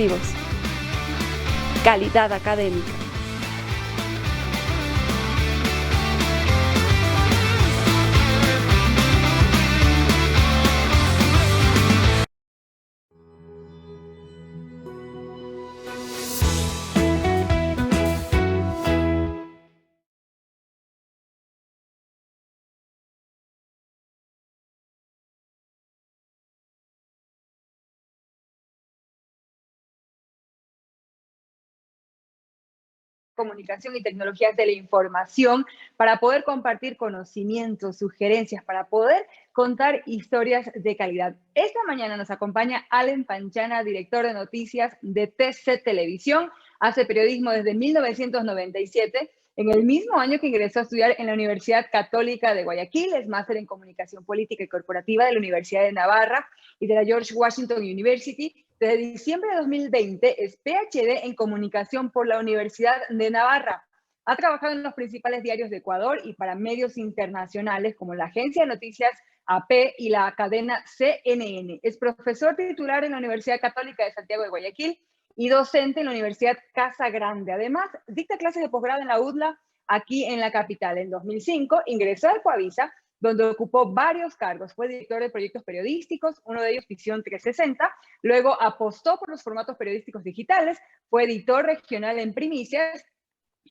educativos. Calidad académica. Comunicación y tecnologías de la información para poder compartir conocimientos, sugerencias, para poder contar historias de calidad. Esta mañana nos acompaña Allen Panchana, director de noticias de TC Televisión. Hace periodismo desde 1997, en el mismo año que ingresó a estudiar en la Universidad Católica de Guayaquil. Es máster en Comunicación Política y Corporativa de la Universidad de Navarra y de la George Washington University. Desde diciembre de 2020 es PhD en Comunicación por la Universidad de Navarra. Ha trabajado en los principales diarios de Ecuador y para medios internacionales como la agencia de noticias AP y la cadena CNN. Es profesor titular en la Universidad Católica de Santiago de Guayaquil y docente en la Universidad Casa Grande. Además, dicta clases de posgrado en la UDLA aquí en la capital. En 2005 ingresó al Coavisa, donde ocupó varios cargos. Fue director de proyectos periodísticos, uno de ellos Visión 360. Luego apostó por los formatos periodísticos digitales, fue editor regional en Primicias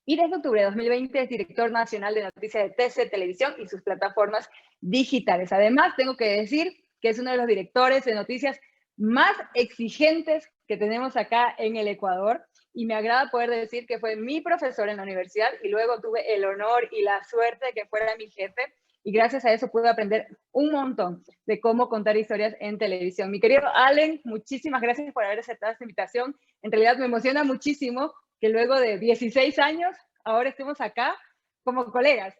y desde octubre de 2020 es director nacional de noticias de TC Televisión y sus plataformas digitales. Además, tengo que decir que es uno de los directores de noticias más exigentes que tenemos acá en el Ecuador, y me agrada poder decir que fue mi profesor en la universidad y luego tuve el honor y la suerte de que fuera mi jefe, y gracias a eso pude aprender un montón de cómo contar historias en televisión. Mi querido Allen, muchísimas gracias por haber aceptado esta invitación. En realidad me emociona muchísimo que luego de 16 años ahora estemos acá como colegas.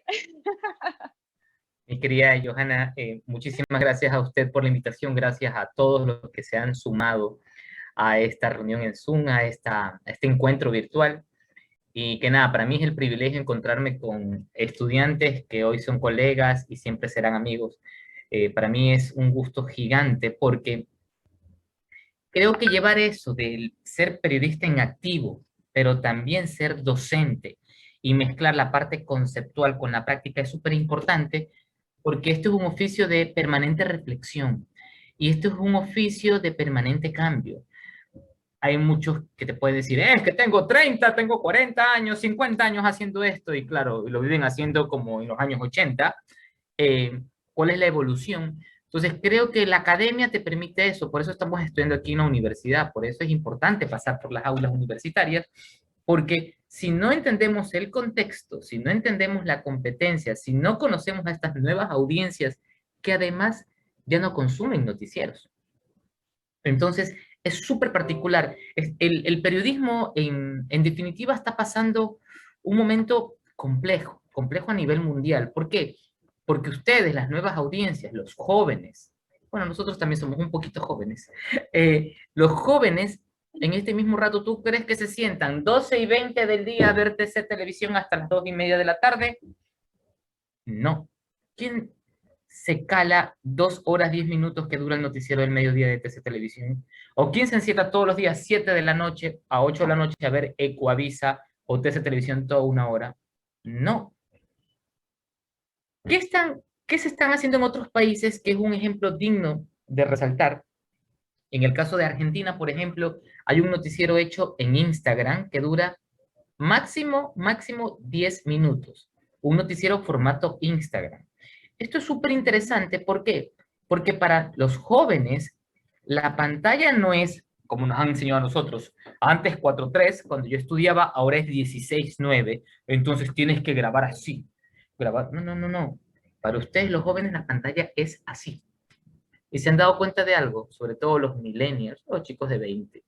Mi querida Johanna, muchísimas gracias a usted por la invitación, gracias a todos los que se han sumado a esta reunión en Zoom, a este encuentro virtual. Y que nada, para mí es el privilegio encontrarme con estudiantes que hoy son colegas y siempre serán amigos. Para mí es un gusto gigante porque creo que llevar eso de ser periodista en activo, pero también ser docente y mezclar la parte conceptual con la práctica es súper importante, porque esto es un oficio de permanente reflexión y esto es un oficio de permanente cambio. Hay muchos que te pueden decir, es que tengo 30, tengo 40 años, 50 años haciendo esto, y claro, lo viven haciendo como en los años 80. ¿Cuál es la evolución? Entonces, creo que la academia te permite eso, por eso estamos estudiando aquí en la universidad, por eso es importante pasar por las aulas universitarias, porque si no entendemos el contexto, si no entendemos la competencia, si no conocemos a estas nuevas audiencias que además ya no consumen noticieros. Entonces, es súper particular. El periodismo, en definitiva, está pasando un momento complejo, complejo a nivel mundial. ¿Por qué? Porque ustedes, las nuevas audiencias, los jóvenes, bueno, nosotros también somos un poquito jóvenes, los jóvenes, en este mismo rato, ¿tú crees que se sientan 12:20 del día a ver TC Televisión hasta las 2:30 de la tarde? No. ¿Quién se cala 2 horas 10 minutos que dura el noticiero del mediodía de TC Televisión? ¿O quién se encierra todos los días 7 de la noche a 8 de la noche a ver Ecuavisa o TC Televisión toda una hora? No. ¿Qué se están haciendo en otros países que es un ejemplo digno de resaltar? En el caso de Argentina, por ejemplo, hay un noticiero hecho en Instagram que dura máximo 10 minutos. Un noticiero formato Instagram. Esto es súper interesante, ¿por qué? Porque para los jóvenes, la pantalla no es como nos han enseñado a nosotros. Antes 4:3, cuando yo estudiaba, ahora es 16:9, entonces tienes que grabar así. Grabar, no. Para ustedes, los jóvenes, la pantalla es así. Y se han dado cuenta de algo, sobre todo los millennials, los chicos de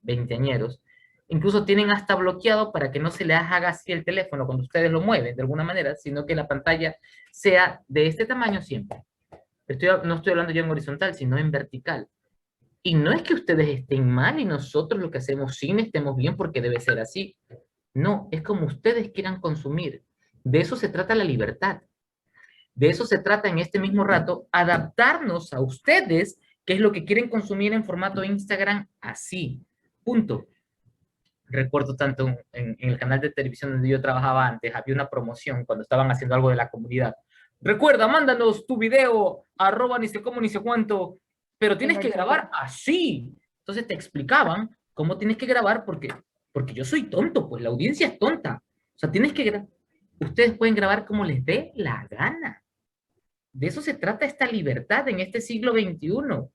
20 añeros, incluso tienen hasta bloqueado para que no se les haga así el teléfono cuando ustedes lo mueven de alguna manera, sino que la pantalla sea de este tamaño siempre. No estoy hablando yo en horizontal, sino en vertical. Y no es que ustedes estén mal y nosotros lo que hacemos cine estemos bien porque debe ser así. No, es como ustedes quieran consumir. De eso se trata la libertad. De eso se trata en este mismo rato, adaptarnos a ustedes, qué es lo que quieren consumir en formato Instagram, así. Punto. recuerdo tanto en el canal de televisión donde yo trabajaba antes, había una promoción cuando estaban haciendo algo de la comunidad. Recuerda, mándanos tu video, arroba ni sé cómo ni sé cuánto, pero En tienes que el grabar chat. así. Entonces te explicaban cómo tienes que grabar porque yo soy tonto, pues la audiencia es tonta. O sea, tienes que ustedes pueden grabar como les dé la gana. De eso se trata esta libertad en este siglo XXI. O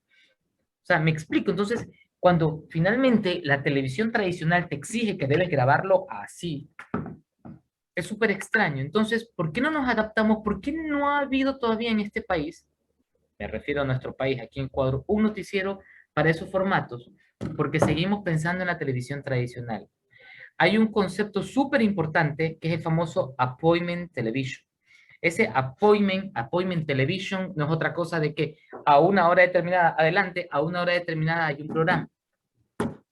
sea, me explico. Entonces, cuando finalmente la televisión tradicional te exige que debes grabarlo así, es súper extraño. Entonces, ¿por qué no nos adaptamos? ¿Por qué no ha habido todavía en este país, me refiero a nuestro país, aquí en Ecuador, un noticiero para esos formatos? Porque seguimos pensando en la televisión tradicional. Hay un concepto súper importante que es el famoso appointment television. Ese appointment television no es otra cosa de que a una hora determinada, adelante, a una hora determinada hay un programa.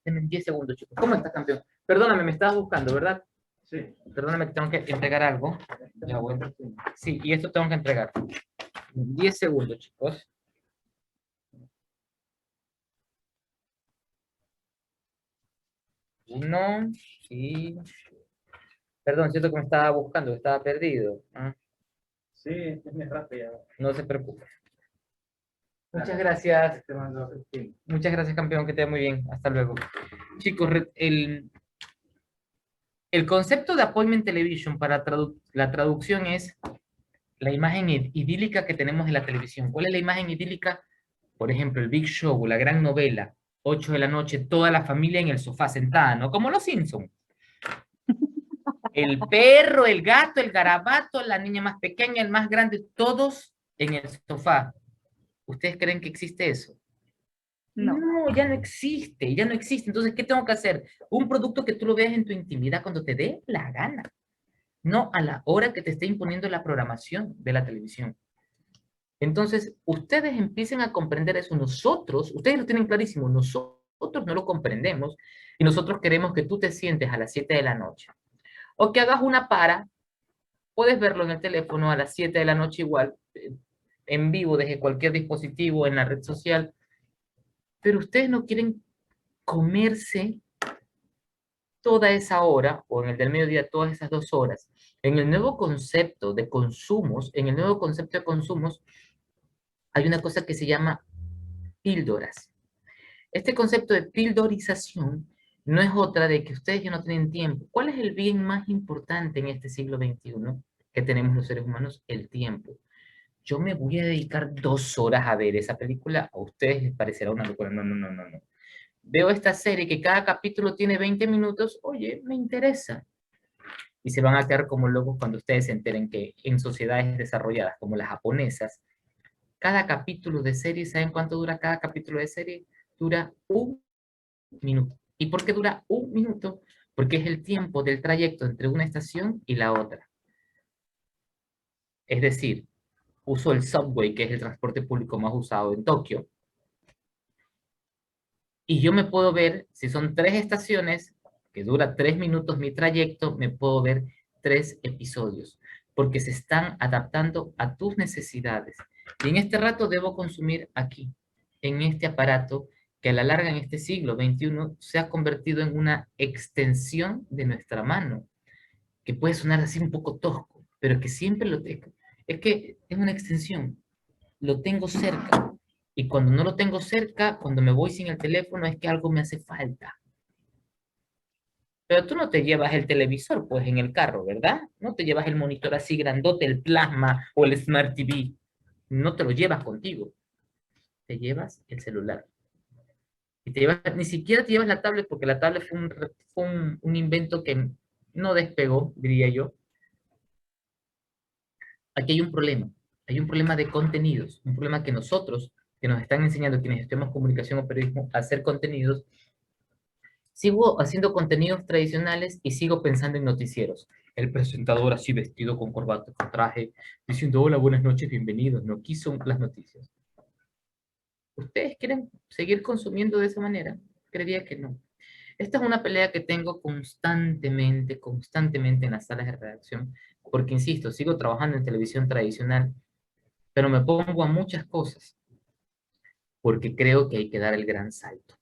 Denme 10 segundos, chicos. ¿Cómo estás, campeón? Perdóname, me estabas buscando, ¿verdad? Sí. Perdóname que tengo que entregar algo. Ya, bueno. Sí, y esto tengo que entregar. 10 segundos, chicos. Uno, y... Perdón, siento que me estaba buscando, que estaba perdido. ¿Ah? Sí, es muy rápido. No se preocupe. Muchas gracias. Muchas gracias, campeón, que te vaya muy bien. Hasta luego. Chicos, el concepto de appointment television para la traducción es la imagen idílica que tenemos de la televisión. ¿Cuál es la imagen idílica? Por ejemplo, el Big Show, la gran novela, 8 de la noche, toda la familia en el sofá sentada, ¿no? Como los Simpsons. El perro, el gato, el garabato, la niña más pequeña, el más grande, todos en el sofá. ¿Ustedes creen que existe eso? No, No, ya no existe, ya no existe. Entonces, ¿qué tengo que hacer? Un producto que tú lo veas en tu intimidad cuando te dé la gana, no a la hora que te esté imponiendo la programación de la televisión. Entonces, ustedes empiecen a comprender eso. Nosotros, ustedes lo tienen clarísimo, nosotros no lo comprendemos y nosotros queremos que tú te sientes a las 7 de la noche o que hagas una para, puedes verlo en el teléfono a las 7 de la noche igual, en vivo desde cualquier dispositivo, en la red social, pero ustedes no quieren comerse toda esa hora o en el del mediodía todas esas 2 horas. En el nuevo concepto de consumos, en el nuevo concepto de consumos, hay una cosa que se llama píldoras. Este concepto de pildorización no es otra de que ustedes ya no tienen tiempo. ¿Cuál es el bien más importante en este siglo XXI que tenemos los seres humanos? El tiempo. Yo me voy a dedicar 2 horas a ver esa película, a ustedes les parecerá una locura. No, no, no, no, no. Veo esta serie que cada capítulo tiene 20 minutos, oye, me interesa. Y se van a quedar como locos cuando ustedes se enteren que en sociedades desarrolladas como las japonesas, cada capítulo de serie, ¿saben cuánto dura cada capítulo de serie? Dura 1 minuto. ¿Y por qué dura 1 minuto? Porque es el tiempo del trayecto entre una estación y la otra. Es decir, uso el subway, que es el transporte público más usado en Tokio, y yo me puedo ver, si son 3 estaciones, que dura 3 minutos mi trayecto, me puedo ver 3 episodios, porque se están adaptando a tus necesidades. Y en este rato debo consumir aquí, en este aparato, que a la larga en este siglo XXI se ha convertido en una extensión de nuestra mano, que puede sonar así un poco tosco, pero que siempre lo tengo. Es que es una extensión, lo tengo cerca. Y cuando no lo tengo cerca, cuando me voy sin el teléfono, es que algo me hace falta. Pero tú no te llevas el televisor, pues, en el carro, ¿verdad? No te llevas el monitor así grandote, el plasma o el Smart TV. No te lo llevas contigo. Te llevas el celular. Y te llevas, ni siquiera te llevas la tablet, porque la tablet fue un invento que no despegó, diría yo. Aquí hay un problema. Hay un problema de contenidos. Un problema que nosotros, que nos están enseñando quienes estudiamos comunicación o periodismo, a hacer contenidos, sigo haciendo contenidos tradicionales y sigo pensando en noticieros. El presentador así vestido con corbata, con traje, diciendo hola, buenas noches, bienvenidos. No quiso las noticias. ¿Ustedes quieren seguir consumiendo de esa manera? Creería que no. Esta es una pelea que tengo constantemente, constantemente en las salas de redacción, porque insisto, sigo trabajando en televisión tradicional, pero me pongo a muchas cosas, porque creo que hay que dar el gran salto.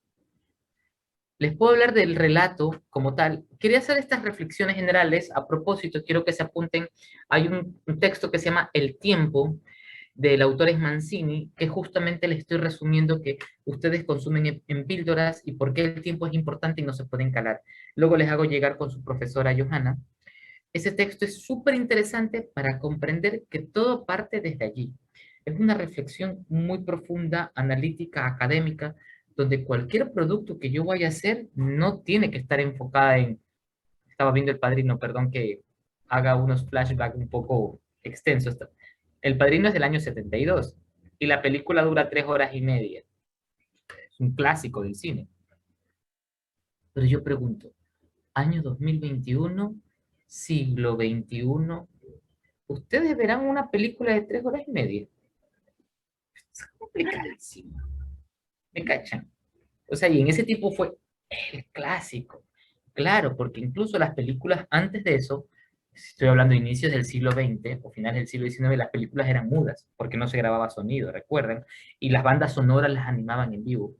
Les puedo hablar del relato como tal. Quería hacer estas reflexiones generales. A propósito, quiero que se apunten. Hay un texto que se llama El tiempo, del autor es Mancini, que justamente le estoy resumiendo que ustedes consumen en píldoras y por qué el tiempo es importante y no se pueden calar. Luego les hago llegar con su profesora Johanna. Ese texto es súper interesante para comprender que todo parte desde allí. Es una reflexión muy profunda, analítica, académica, donde cualquier producto que yo vaya a hacer no tiene que estar enfocada en, estaba viendo El Padrino, perdón que haga unos flashbacks un poco extensos. El Padrino es del año 72 y la película dura 3 horas y media. Es un clásico del cine. Pero yo pregunto, año 2021, siglo XXI, ¿ustedes verán una película de 3 horas y media? Es complicadísimo. ¿Me cachan? O sea, y en ese tipo fue el clásico. Claro, porque incluso las películas antes de eso, si estoy hablando de inicios del siglo XX o finales del siglo XIX, las películas eran mudas, porque no se grababa sonido, recuerden, y las bandas sonoras las animaban en vivo.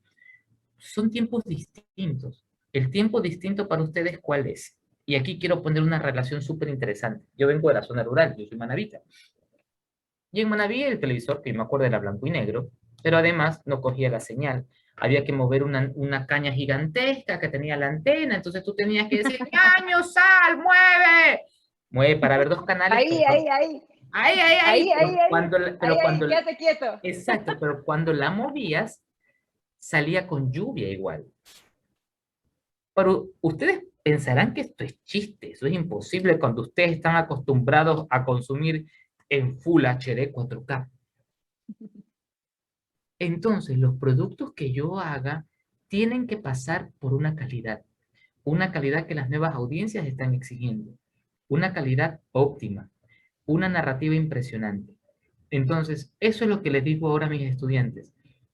Son tiempos distintos. El tiempo distinto para ustedes, ¿cuál es? Y aquí quiero poner una relación súper interesante. Yo vengo de la zona rural, yo soy manavita. Y en Manaví el televisor, que yo me acuerdo era blanco y negro, pero además no cogía la señal. Había que mover una caña gigantesca que tenía la antena, entonces tú tenías que decir, ¡Ñaño, sal, mueve! Mueve para ver 2 canales, Ahí, ahí, ahí, ahí, ahí, ahí, ahí, ahí, quédate quieto. exacto, pero cuando la movías, salía con lluvia igual. Pero ustedes pensarán que esto es chiste, eso es imposible cuando ustedes están acostumbrados a consumir en Full HD 4K. Entonces, los productos que yo haga tienen que pasar por una calidad que las nuevas audiencias están exigiendo, una calidad óptima, una narrativa impresionante. Entonces, eso es lo que les digo ahora a mis estudiantes.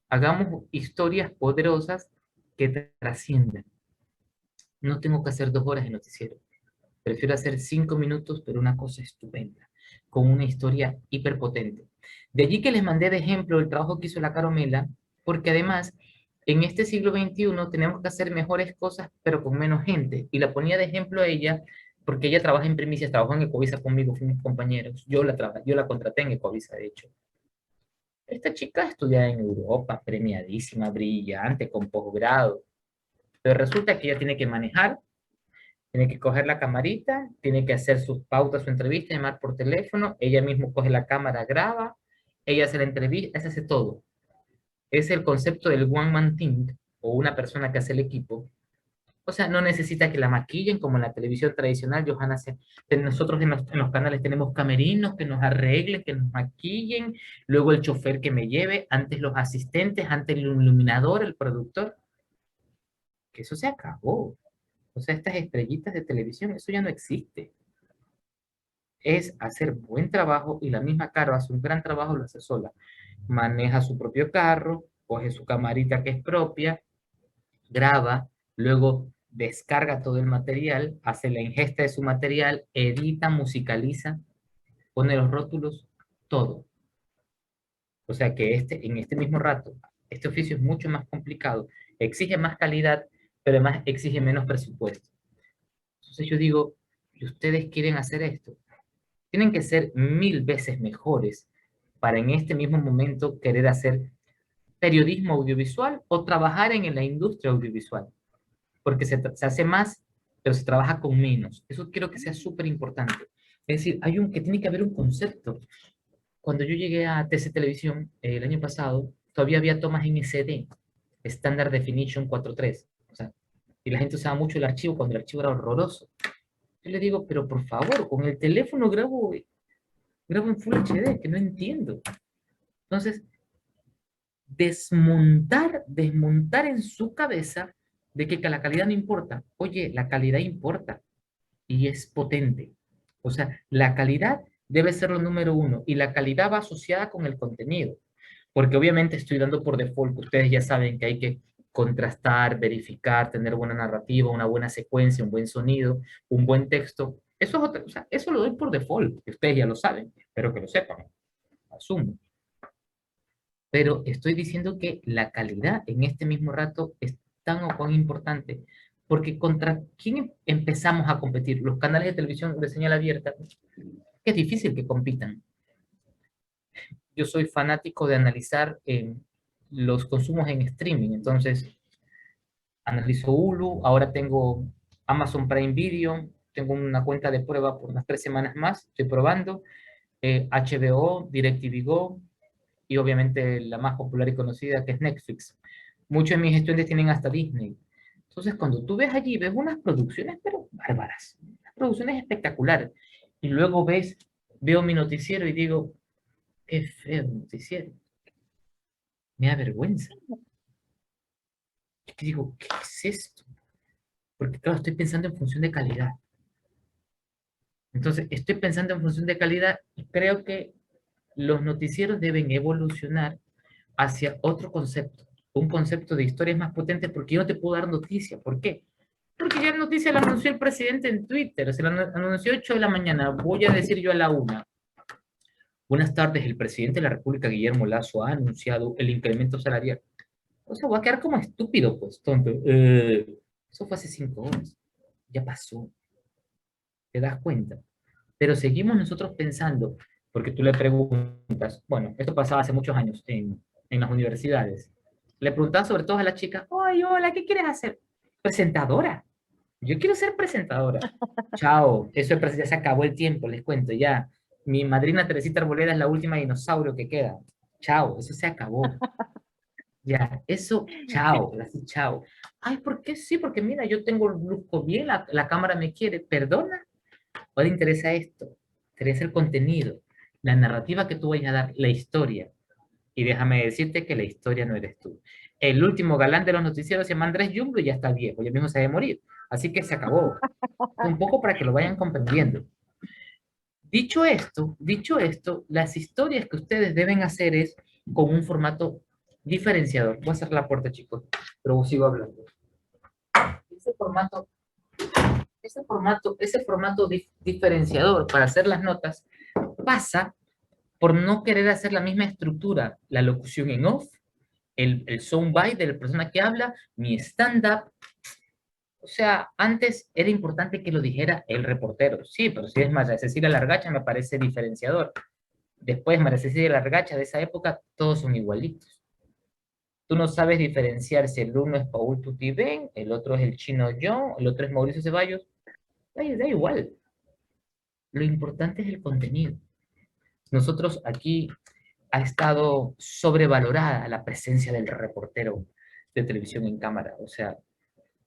Hagamos historias poderosas que trasciendan. No tengo que hacer 2 horas de noticiero. Prefiero hacer 5 minutos, pero una cosa estupenda, con una historia hiperpotente. De allí que les mandé de ejemplo el trabajo que hizo la Caromela, porque además, en este siglo XXI tenemos que hacer mejores cosas, pero con menos gente. Y la ponía de ejemplo a ella, porque ella trabaja en primicias, trabajó en Ecovisa conmigo, fuimos compañeros. Yo la contraté en Ecovisa, de hecho. Esta chica estudia en Europa, premiadísima, brillante, con posgrado. Pero resulta que ella tiene que manejar, tiene que coger la camarita, tiene que hacer sus pautas, su entrevista, llamar por teléfono, ella misma coge la cámara, graba, ella hace la entrevista, ella hace todo. Es el concepto del one man team o una persona que hace el equipo. O sea, no necesita que la maquillen como en la televisión tradicional. Johanna, nosotros en los canales tenemos camerinos que nos arreglen, que nos maquillen, luego el chofer que me lleve, antes los asistentes, antes el iluminador, el productor, que eso se acabó. O sea, estas estrellitas de televisión, eso ya no existe. Es hacer buen trabajo y la misma Caro hace un gran trabajo, lo hace sola. Maneja su propio carro, coge su camarita que es propia, graba, luego descarga todo el material, hace la ingesta de su material, edita, musicaliza, pone los rótulos, todo. O sea que en este mismo rato, este oficio es mucho más complicado, exige más calidad, pero además exige menos presupuesto. Entonces yo digo, ¿y ustedes quieren hacer esto? Tienen que ser 1000 veces mejores para en este mismo momento querer hacer periodismo audiovisual o trabajar en la industria audiovisual, porque se hace más, pero se trabaja con menos. Eso quiero que sea súper importante. Es decir, que tiene que haber un concepto. Cuando yo llegué a TC Televisión el año pasado, todavía había tomas en SD, Standard Definition 4.3, o sea, y la gente usaba mucho el archivo cuando el archivo era horroroso. Yo le digo, pero por favor, con el teléfono grabo en Full HD, que no entiendo. Entonces, desmontar en su cabeza de que la calidad no importa. Oye, la calidad importa y es potente. O sea, la calidad debe ser lo número uno y la calidad va asociada con el contenido. Porque obviamente estoy dando por default que ustedes ya saben que hay que contrastar, verificar, tener buena narrativa, una buena secuencia, un buen sonido, un buen texto. Eso es o sea, eso lo doy por default, que ustedes ya lo saben, espero que lo sepan, asumo. Pero estoy diciendo que la calidad en este mismo rato es tan o cuán importante, Porque ¿contra quién empezamos a competir? Los canales de televisión de señal abierta, que es difícil que compitan. Yo soy fanático de analizar los consumos en streaming, entonces analizo Hulu, ahora tengo Amazon Prime Video, tengo una cuenta de prueba por unas 3 semanas más, estoy probando, HBO, DirecTV Go, y obviamente la más popular y conocida que es Netflix. Muchos de mis estudiantes tienen hasta Disney. Entonces, cuando tú ves allí, ves unas producciones, pero bárbaras, unas producciones espectaculares. Y luego veo mi noticiero y digo, qué feo noticiero. Me da vergüenza. Y digo, ¿qué es esto? Porque claro, estoy pensando en función de calidad. Entonces, estoy pensando en función de calidad y creo que los noticieros deben evolucionar hacia otro concepto, un concepto de historias más potentes, porque yo no te puedo dar noticia. ¿Por qué? Porque ya la noticia la anunció el presidente en Twitter, se la anunció 8 de la mañana, voy a decir yo a la 1. Buenas tardes, el presidente de la República, Guillermo Lasso, ha anunciado el incremento salarial. O sea, voy a quedar como estúpido, pues, tonto. Eso fue hace 5 horas, ya pasó, ¿te das cuenta? Pero seguimos nosotros pensando, porque tú le preguntas, bueno, esto pasaba hace muchos años en las universidades, le preguntabas sobre todo a la chica, oye, hola, ¿qué quieres hacer? Presentadora. Yo quiero ser presentadora. Chao, ya se acabó el tiempo, les cuento, ya. Mi madrina Teresita Arboleda es la última dinosaurio que queda. Chao, eso se acabó. Ya, eso, chao, así, chao. Ay, ¿por qué sí? Porque mira, yo tengo el luzco bien, la cámara me quiere. ¿Perdona? ¿O te interesa esto? Te interesa el contenido, la narrativa que tú vayas a dar, la historia. Y déjame decirte que la historia no eres tú. El último galán de los noticieros se llama Andrés Jumbo y ya está viejo, ya mismo se debe morir. Así que se acabó. Un poco para que lo vayan comprendiendo. Dicho esto, las historias que ustedes deben hacer es con un formato diferenciador. Voy a cerrar la puerta, chicos, pero sigo hablando. Ese formato, ese formato diferenciador para hacer las notas pasa por no querer hacer la misma estructura, la locución en off, el soundbite de la persona que habla, mi stand-up. O sea, antes era importante que lo dijera el reportero. Sí, pero si es María Cecilia Largacha me parece diferenciador. Después, María Cecilia Largacha de esa época, todos son igualitos. Tú no sabes diferenciar si el uno es Paul Tutibén, el otro es el Chino John, el otro es Mauricio Ceballos. Ay, da igual. Lo importante es el contenido. Nosotros aquí ha estado sobrevalorada la presencia del reportero de televisión en cámara. O sea,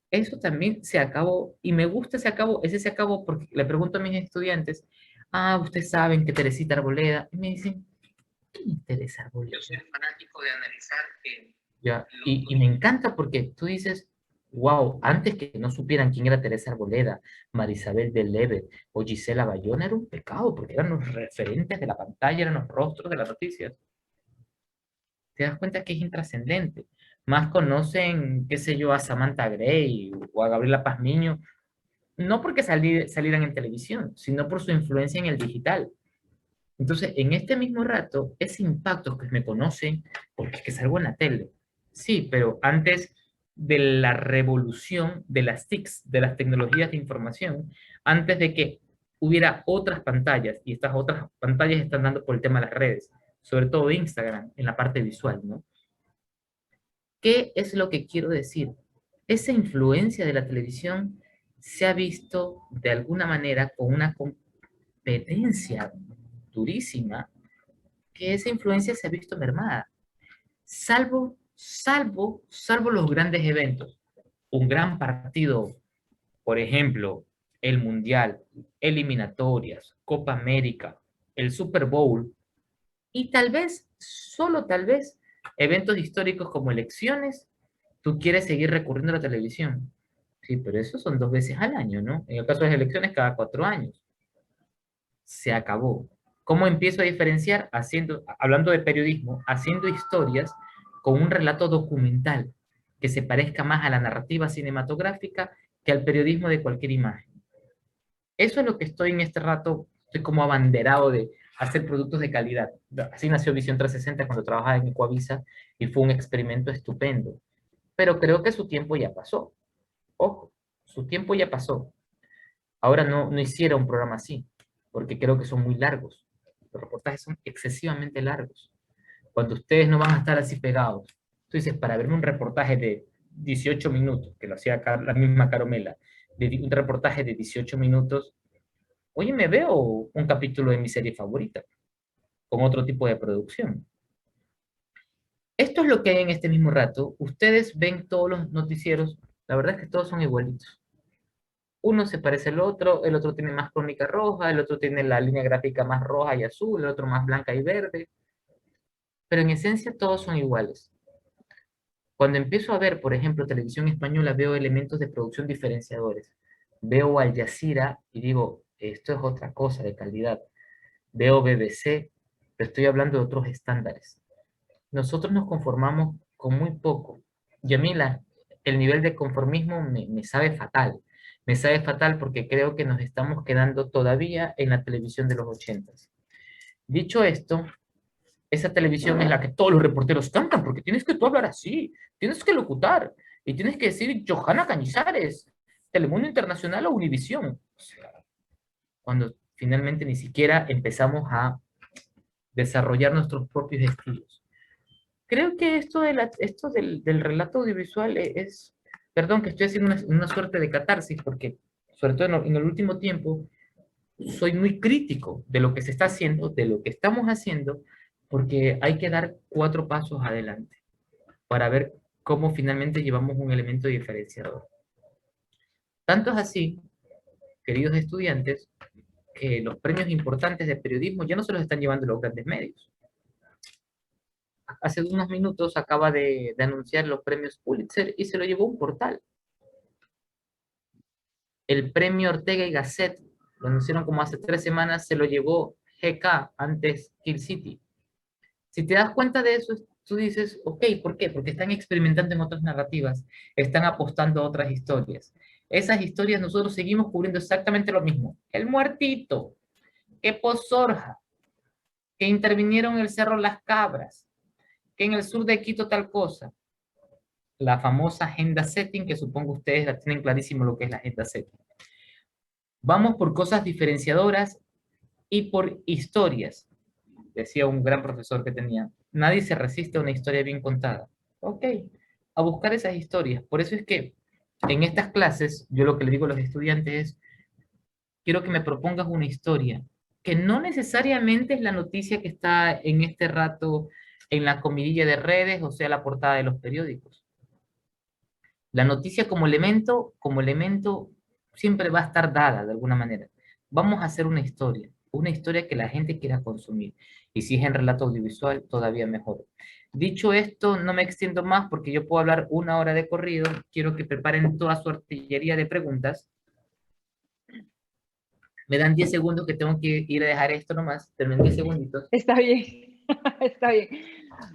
eso también se acabó, y me gusta ese se acabó porque le pregunto a mis estudiantes, ustedes saben que Teresita Arboleda, y me dicen, ¿quién es Teresa Arboleda? Yo soy fanático de analizar ya, y me encanta porque tú dices, wow, antes que no supieran quién era Teresa Arboleda, Marisabel de Levet o Gisela Bayona, era un pecado porque eran los referentes de la pantalla, eran los rostros de las noticias. Te das cuenta que es intrascendente. Más conocen, qué sé yo, a Samantha Gray o a Gabriela Pazmiño, no porque salieran en televisión, sino por su influencia en el digital. Entonces, en este mismo rato, ese impacto que me conocen, porque es que salgo en la tele. Sí, pero antes de la revolución de las TICs, de las tecnologías de información, antes de que hubiera otras pantallas, y estas otras pantallas están dando por el tema de las redes, sobre todo Instagram, en la parte visual, ¿no? ¿Qué es lo que quiero decir? Esa influencia de la televisión se ha visto de alguna manera con una competencia durísima, que esa influencia se ha visto mermada, salvo los grandes eventos. Un gran partido, por ejemplo, el Mundial, eliminatorias, Copa América, el Super Bowl, y tal vez, solo tal vez, eventos históricos como elecciones, tú quieres seguir recurriendo a la televisión. Sí, pero eso son 2 veces al año, ¿no? En el caso de las elecciones, cada 4 años. Se acabó. ¿Cómo empiezo a diferenciar? Hablando de periodismo, haciendo historias con un relato documental que se parezca más a la narrativa cinematográfica que al periodismo de cualquier imagen. Eso es lo que estoy en este rato, estoy como abanderado de hacer productos de calidad. Así nació Visión 360 cuando trabajaba en Ecuavisa y fue un experimento estupendo. Pero creo que su tiempo ya pasó. Ojo, Su tiempo ya pasó. Ahora no hiciera un programa así, porque creo que son muy largos. Los reportajes son excesivamente largos. Cuando ustedes no van a estar así pegados. Tú dices, para verme un reportaje de 18 minutos, que lo hacía la misma Caromela, un reportaje de 18 minutos, oye, me veo un capítulo de mi serie favorita, con otro tipo de producción. Esto es lo que hay en este mismo rato. Ustedes ven todos los noticieros, la verdad es que todos son igualitos. Uno se parece al otro, el otro tiene más crónica roja, el otro tiene la línea gráfica más roja y azul, el otro más blanca y verde, pero en esencia todos son iguales. Cuando empiezo a ver, por ejemplo, televisión española, veo elementos de producción diferenciadores. Veo Al Jazeera y digo, esto es otra cosa de calidad. Veo BBC, pero estoy hablando de otros estándares. Nosotros nos conformamos con muy poco. Y a mí el nivel de conformismo me sabe fatal. Me sabe fatal porque creo que nos estamos quedando todavía en la televisión de los 80. Dicho esto, esa televisión es la que todos los reporteros cantan, porque tienes que tú hablar así, tienes que locutar, y tienes que decir Johanna Cañizares, Telemundo Internacional o Univisión. O sea, cuando finalmente ni siquiera empezamos a desarrollar nuestros propios estilos. Creo que esto del relato audiovisual perdón que estoy haciendo una suerte de catarsis, porque sobre todo en el último tiempo soy muy crítico de lo que se está haciendo, de lo que estamos haciendo, porque hay que dar 4 pasos adelante para ver cómo finalmente llevamos un elemento diferenciador. Tanto es así, queridos estudiantes, que los premios importantes de periodismo ya no se los están llevando los grandes medios. Hace unos minutos acaba de anunciar los premios Pulitzer y se lo llevó un portal. El premio Ortega y Gasset, lo anunciaron como hace 3 semanas, se lo llevó GK, antes Kill City. Si te das cuenta de eso, tú dices, ok, ¿por qué? Porque están experimentando en otras narrativas, están apostando a otras historias. Esas historias nosotros seguimos cubriendo exactamente lo mismo. El muertito, que Pozorja, que intervinieron en el Cerro Las Cabras, que en el sur de Quito tal cosa. La famosa agenda setting, que supongo ustedes la tienen clarísimo lo que es la agenda setting. Vamos por cosas diferenciadoras y por historias. Decía un gran profesor que tenía, nadie se resiste a una historia bien contada. Ok, a buscar esas historias. Por eso es que en estas clases, yo lo que le digo a los estudiantes es, quiero que me propongas una historia, que no necesariamente es la noticia que está en este rato en la comidilla de redes, o sea, la portada de los periódicos. La noticia como elemento siempre va a estar dada de alguna manera. Vamos a hacer una historia que la gente quiera consumir. Y si es en relato audiovisual, todavía mejor. Dicho esto, no me extiendo más porque yo puedo hablar 1 hora de corrido. Quiero que preparen toda su artillería de preguntas. Me dan 10 segundos que tengo que ir a dejar esto nomás, pero en 10 segunditos. Está bien, está bien.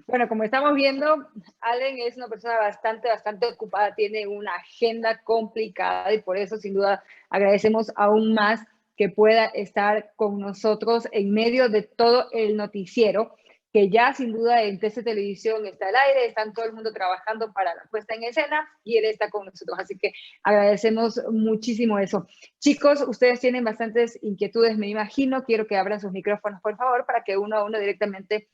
Bueno, como estamos viendo, Allen es una persona bastante ocupada, tiene una agenda complicada y por eso sin duda agradecemos aún más que pueda estar con nosotros en medio de todo el noticiero, que ya sin duda en TC Televisión está al aire, están todo el mundo trabajando para la puesta en escena y él está con nosotros, así que agradecemos muchísimo eso. Chicos, ustedes tienen bastantes inquietudes, me imagino, quiero que abran sus micrófonos, por favor, para que uno a uno directamente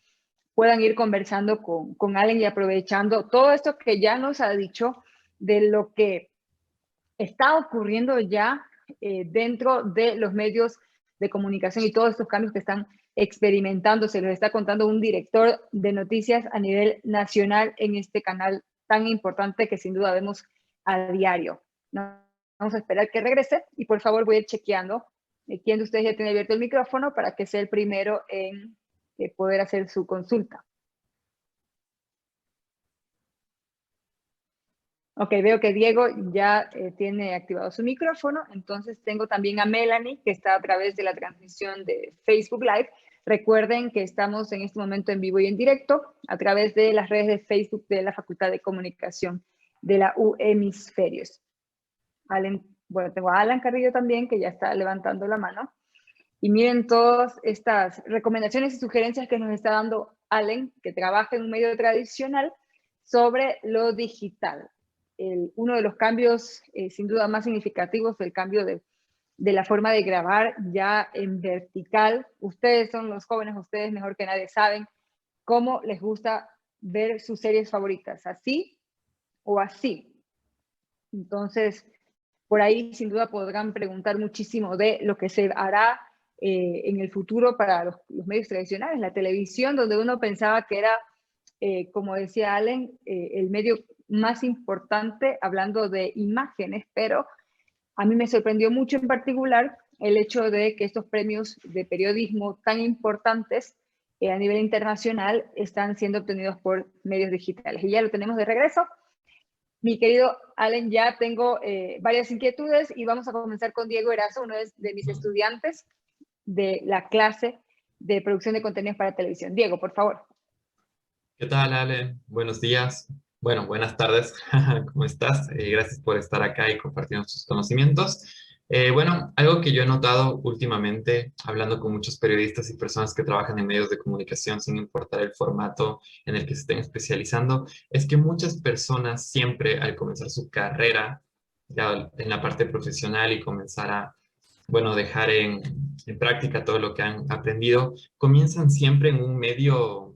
puedan ir conversando con Allen y aprovechando todo esto que ya nos ha dicho de lo que está ocurriendo ya dentro de los medios de comunicación y todos estos cambios que están experimentando. Se los está contando un director de noticias a nivel nacional en este canal tan importante que sin duda vemos a diario. ¿No? Vamos a esperar que regrese y por favor voy a ir chequeando quién de ustedes ya tiene abierto el micrófono para que sea el primero en poder hacer su consulta. Ok, veo que Diego ya tiene activado su micrófono, entonces tengo también a Melanie, que está a través de la transmisión de Facebook Live. Recuerden que estamos en este momento en vivo y en directo a través de las redes de Facebook de la Facultad de Comunicación de la U Hemisferios. Bueno, tengo a Alan Carrillo también, que ya está levantando la mano. Y miren todas estas recomendaciones y sugerencias que nos está dando Allen, que trabaja en un medio tradicional, sobre lo digital. uno de los cambios sin duda más significativos, el cambio de la forma de grabar ya en vertical. Ustedes son los jóvenes, ustedes mejor que nadie saben cómo les gusta ver sus series favoritas, así o así. Entonces, por ahí sin duda podrán preguntar muchísimo de lo que se hará en el futuro para los medios tradicionales, la televisión, donde uno pensaba que era, como decía Allen, el medio más importante hablando de imágenes, pero a mí me sorprendió mucho en particular el hecho de que estos premios de periodismo tan importantes a nivel internacional están siendo obtenidos por medios digitales. Y ya lo tenemos de regreso. Mi querido Allen, ya tengo varias inquietudes y vamos a comenzar con Diego Erazo, uno de mis estudiantes de la clase de producción de contenidos para televisión. Diego, por favor. ¿Qué tal, Ale? Buenos días. Bueno, buenas tardes. ¿Cómo estás? Gracias por estar acá y compartir tus conocimientos. Bueno, algo que yo he notado últimamente, hablando con muchos periodistas y personas que trabajan en medios de comunicación, sin importar el formato en el que se estén especializando, es que muchas personas siempre al comenzar su carrera ya en la parte profesional y comenzar a, bueno, dejar en práctica todo lo que han aprendido, comienzan siempre en un medio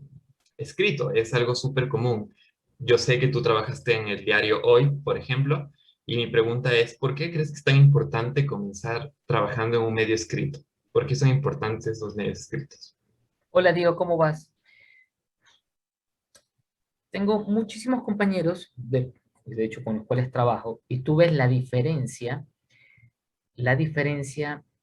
escrito, es algo súper común. Yo sé que tú trabajaste en el diario Hoy, por ejemplo, y mi pregunta es, ¿por qué crees que es tan importante comenzar trabajando en un medio escrito? ¿Por qué son importantes los medios escritos? Hola Diego, ¿cómo vas? Tengo muchísimos compañeros, de hecho con los cuales trabajo, y tú ves la diferencia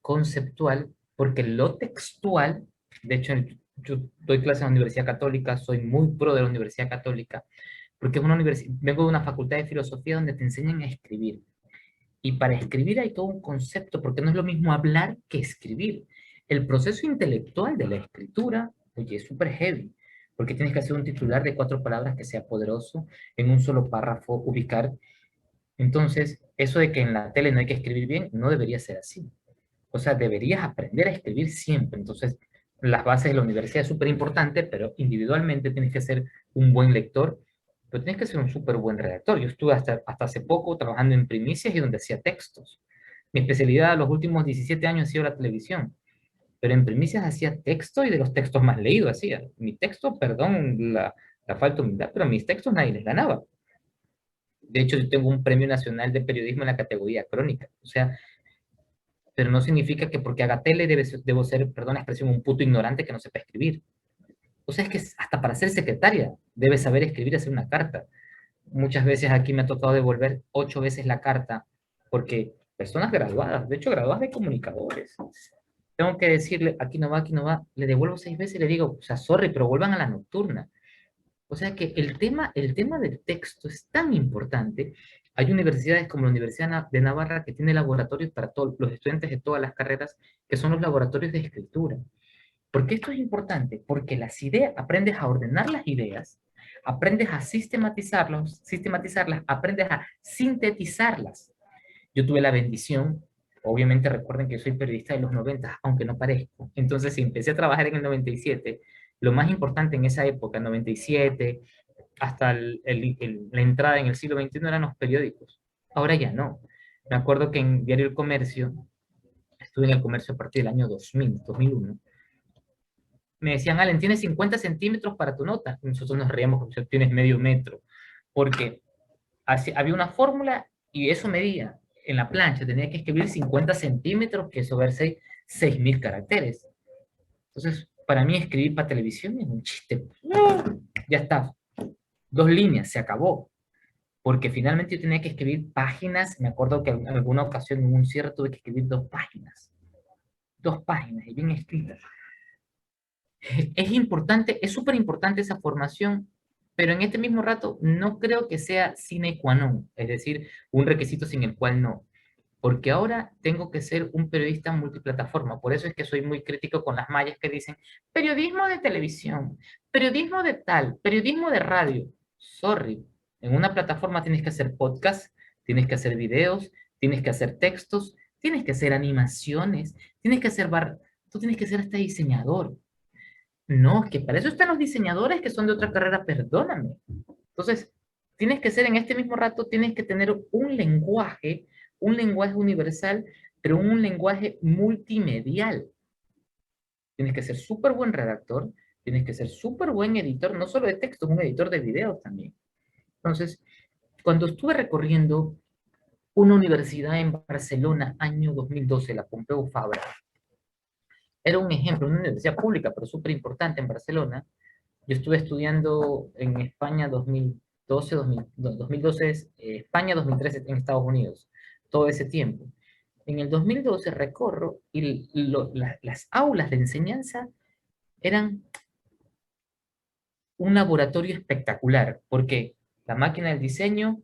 conceptual, porque lo textual, de hecho yo doy clases en la Universidad Católica, soy muy pro de la Universidad Católica, porque es una universidad, vengo de una facultad de filosofía donde te enseñan a escribir. Y para escribir hay todo un concepto, porque no es lo mismo hablar que escribir. El proceso intelectual de la escritura, oye, es súper heavy, porque tienes que hacer un titular de 4 palabras que sea poderoso, en un solo párrafo, ubicar. Entonces, eso de que en la tele no hay que escribir bien, no debería ser así. O sea, deberías aprender a escribir siempre. Entonces, las bases de la universidad es súper importante, pero individualmente tienes que ser un buen lector, pero tienes que ser un súper buen redactor. Yo estuve hasta hace poco trabajando en primicias y donde hacía textos. Mi especialidad los últimos 17 años ha sido la televisión, pero en primicias hacía texto y de los textos más leídos hacía. Mi texto, perdón la falta de humildad, pero mis textos nadie les ganaba. De hecho, yo tengo un premio nacional de periodismo en la categoría crónica. O sea, pero no significa que porque haga tele debo ser, perdón la expresión, un puto ignorante que no sepa escribir. O sea, es que hasta para ser secretaria debes saber escribir y hacer una carta. Muchas veces aquí me ha tocado devolver 8 veces la carta porque personas graduadas, de hecho graduadas de comunicadores, tengo que decirle, aquí no va, le devuelvo 6 veces y le digo, o sea, sorry, pero vuelvan a la nocturna. O sea que el tema del texto es tan importante. Hay universidades como la Universidad de Navarra que tiene laboratorios para todos los estudiantes de todas las carreras, que son los laboratorios de escritura. ¿Por qué esto es importante? Porque las ideas, aprendes a ordenar las ideas, aprendes a sistematizarlas, aprendes a sintetizarlas. Yo tuve la bendición, obviamente recuerden que yo soy periodista de los 90, aunque no parezco. Entonces, si empecé a trabajar en el 97, lo más importante en esa época, el 97, hasta la entrada en el siglo XXI eran los periódicos. Ahora ya no. Me acuerdo que en Diario El Comercio, estuve en el comercio a partir del año 2000, 2001, me decían, Allen, tienes 50 centímetros para tu nota. Y nosotros nos reíamos porque tienes medio metro, porque había una fórmula y eso medía. En la plancha tenía que escribir 50 centímetros, que eso verse 6.000 caracteres. Entonces, para mí escribir para televisión es un chiste. Ya está, 2 líneas, se acabó. Porque finalmente yo tenía que escribir páginas. Me acuerdo que en alguna ocasión en un cierre tuve que escribir 2 páginas. 2 páginas y bien escritas. Es importante, es súper importante esa formación, pero en este mismo rato no creo que sea sine qua non, es decir, un requisito sin el cual no, porque ahora tengo que ser un periodista multiplataforma, por eso es que soy muy crítico con las mallas que dicen periodismo de televisión, periodismo de tal, periodismo de radio. Sorry, en una plataforma tienes que hacer podcast, tienes que hacer videos, tienes que hacer textos, tienes que hacer animaciones, tienes que hacer tú tienes que ser hasta diseñador. No, es que para eso están los diseñadores que son de otra carrera, perdóname. Entonces, tienes que ser en este mismo rato, tienes que tener un lenguaje universal, pero un lenguaje multimedial. Tienes que ser súper buen redactor, tienes que ser súper buen editor, no solo de textos, un editor de videos también. Entonces, cuando estuve recorriendo una universidad en Barcelona, año 2012, la Pompeu Fabra, era un ejemplo, una universidad pública, pero súper importante en Barcelona. Yo estuve estudiando en España 2012, 2012 es España, 2013 en Estados Unidos, todo ese tiempo. En el 2012 recorro y las aulas de enseñanza eran un laboratorio espectacular, porque la máquina del diseño,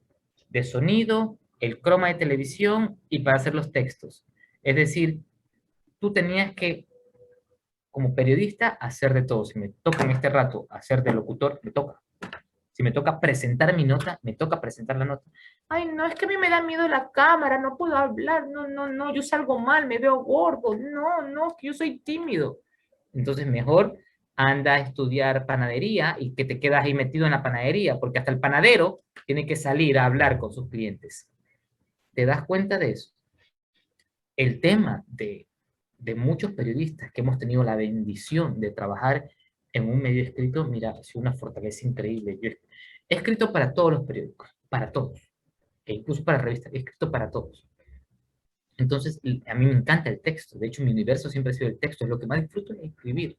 de sonido, el croma de televisión y para hacer los textos. Es decir, tú tenías que, como periodista, hacer de todo. Si me toca en este rato hacer de locutor, me toca. Si me toca presentar mi nota, me toca presentar la nota. Ay, no, es que a mí me da miedo la cámara, no puedo hablar, no, no, no, yo salgo mal, me veo gordo, no, no, que yo soy tímido. Entonces mejor anda a estudiar panadería y que te quedas ahí metido en la panadería, porque hasta el panadero tiene que salir a hablar con sus clientes. ¿Te das cuenta de eso? El tema de muchos periodistas que hemos tenido la bendición de trabajar en un medio escrito, mira, ha sido una fortaleza increíble. Yo he escrito para todos los periódicos, para todos, e incluso para revistas, he escrito para todos. Entonces, a mí me encanta el texto. De hecho, mi universo siempre ha sido el texto. Es lo que más disfruto es escribir.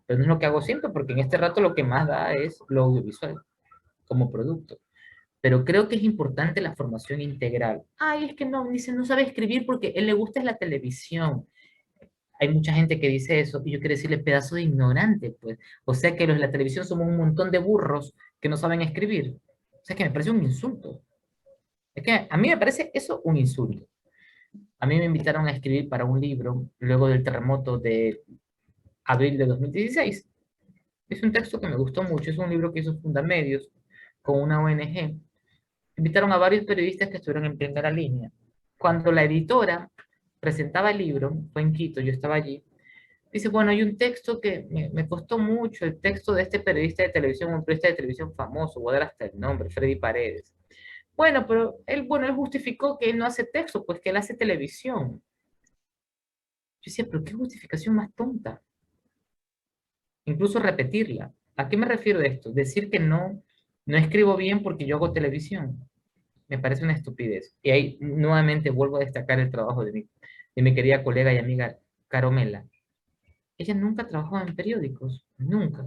Pero no es lo que hago siempre, porque en este rato lo que más da es lo audiovisual como producto. Pero creo que es importante la formación integral. Ay, es que no, dice, no sabe escribir porque a él le gusta es la televisión. Hay mucha gente que dice eso y yo quiero decirle pedazo de ignorante, pues. O sea que los de la televisión somos un montón de burros que no saben escribir. O sea que me parece un insulto. Es que a mí me parece eso un insulto. A mí me invitaron a escribir para un libro luego del terremoto de abril de 2016. Es un texto que me gustó mucho, es un libro que hizo Fundamedios con una ONG. Invitaron a varios periodistas que estuvieron en primera línea. Cuando la editora presentaba el libro, fue en Quito, yo estaba allí, dice, bueno, hay un texto que me costó mucho, el texto de este periodista de televisión, un periodista de televisión famoso, voy a dar hasta el nombre, Freddy Paredes. Bueno, él justificó que él no hace texto, pues que él hace televisión. Yo decía, pero qué justificación más tonta. Incluso repetirla. ¿A qué me refiero a esto? Decir que no escribo bien porque yo hago televisión. Me parece una estupidez. Y ahí nuevamente vuelvo a destacar el trabajo de mi querida colega y amiga Caromela. Ella nunca ha trabajado en periódicos, nunca.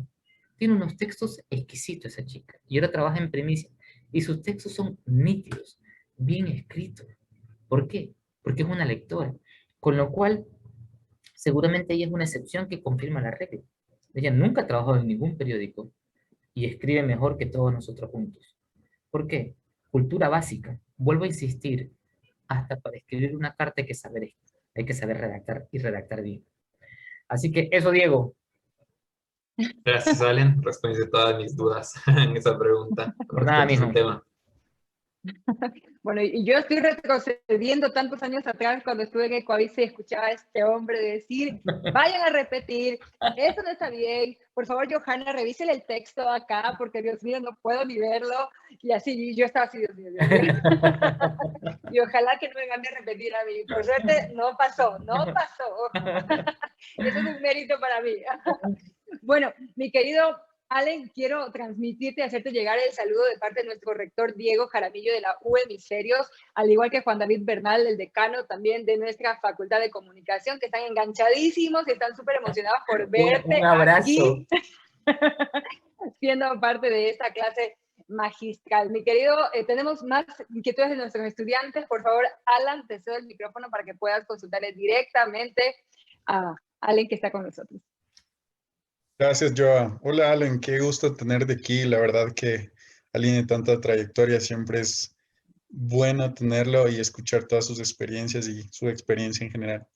Tiene unos textos exquisitos esa chica. Y ahora trabaja en Primicia. Y sus textos son nítidos, bien escritos. ¿Por qué? Porque es una lectora. Con lo cual, seguramente ella es una excepción que confirma la regla. Ella nunca ha trabajado en ningún periódico y escribe mejor que todos nosotros juntos. ¿Por qué? Cultura básica. Vuelvo a insistir, hasta para escribir una carta hay que saber redactar y redactar bien. Así que eso, Diego. Gracias, Allen. Respondiste todas mis dudas en esa pregunta con Por nada, respecto a ese mijo. tema. Bueno, y yo estoy retrocediendo tantos años atrás cuando estuve en Ecuavisa y escuchaba a este hombre decir, vayan a repetir, eso no está bien, por favor, Johanna, revísele el texto acá, porque Dios mío, no puedo ni verlo. Y así, yo estaba así, Dios mío, Dios mío. Y ojalá que no me mande a repetir a mí. Por suerte, no pasó, no pasó. Eso es un mérito para mí. Bueno, mi querido Allen, quiero transmitirte y hacerte llegar el saludo de parte de nuestro rector Diego Jaramillo de la U Hemisferios, al igual que Juan David Bernal, el decano también de nuestra Facultad de Comunicación, que están enganchadísimos y están súper emocionados por verte Un abrazo. aquí, siendo parte de esta clase magistral. Mi querido, tenemos más inquietudes de nuestros estudiantes. Por favor, Alan, te cedo el micrófono para que puedas consultarle directamente a Allen, que está con nosotros. Gracias, Joa. Hola, Allen, qué gusto tenerte aquí. La verdad que alguien de tanta trayectoria siempre es bueno tenerlo y escuchar todas sus experiencias y su experiencia en general.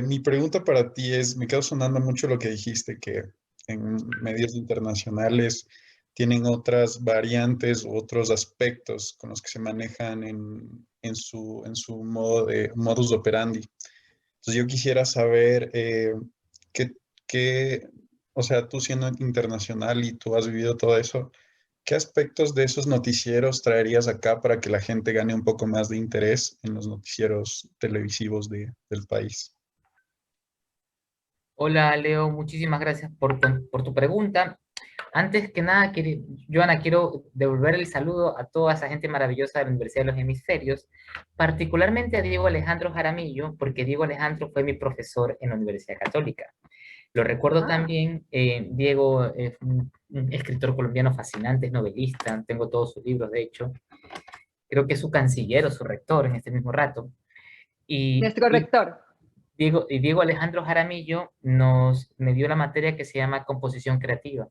Mi pregunta para ti es, me quedó sonando mucho lo que dijiste, que en medios internacionales tienen otras variantes u otros aspectos con los que se manejan en su modus operandi. Entonces yo quisiera saber qué, o sea, tú siendo internacional y tú has vivido todo eso, ¿Qué aspectos de esos noticieros traerías acá para que la gente gane un poco más de interés en los noticieros televisivos del país? Hola Leo, muchísimas gracias por tu pregunta. Antes que nada, Joana, quiero devolver el saludo a toda esa gente maravillosa de la Universidad de los Hemisferios, particularmente a Diego Alejandro Jaramillo, porque Diego Alejandro fue mi profesor en la Universidad Católica. Lo recuerdo Ah, también, Diego es un escritor colombiano fascinante, es novelista, tengo todos sus libros, de hecho. Creo que es su canciller o su rector en este mismo rato. Y, nuestro y rector. Diego Alejandro Jaramillo me dio la materia que se llama composición creativa.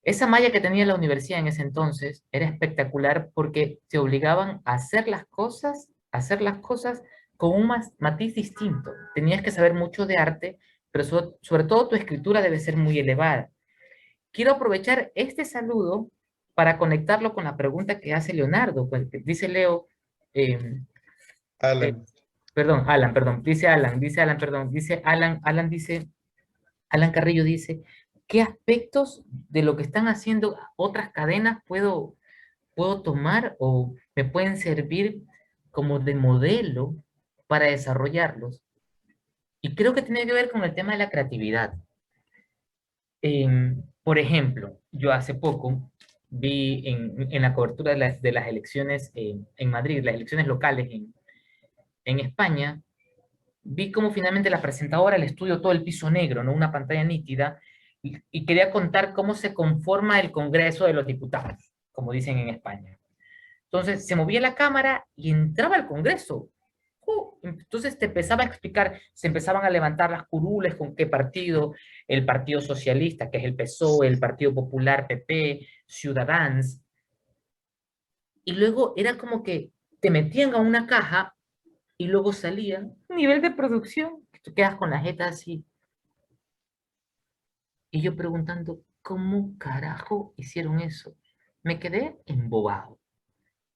Esa malla que tenía la universidad en ese entonces era espectacular porque te obligaban a hacer las cosas con un matiz distinto. Tenías que saber mucho de arte, pero sobre todo tu escritura debe ser muy elevada. Quiero aprovechar este saludo para conectarlo con la pregunta que hace Leonardo. Pues, dice Leo, eh, eh, Alan, perdón, perdón, Alan Carrillo dice, ¿qué aspectos de lo que están haciendo otras cadenas puedo tomar o me pueden servir como de modelo para desarrollarlos? Y creo que tiene que ver con el tema de la creatividad. Por ejemplo, yo hace poco vi en la cobertura de las elecciones en Madrid, las elecciones locales en España, vi cómo finalmente la presentadora, el estudio, todo el piso negro, ¿no? Una pantalla nítida, y quería contar cómo se conforma el Congreso de los Diputados, como dicen en España. Entonces se movía la cámara y entraba al Congreso. Entonces te empezaba a explicar, se empezaban a levantar las curules con qué partido, el Partido Socialista, que es el PSOE, el Partido Popular, PP, Ciudadans, y luego era como que te metían a una caja y luego salían. Nivel de producción, que tú quedas con la jeta así. Y yo preguntando, ¿cómo carajo hicieron eso? Me quedé embobado.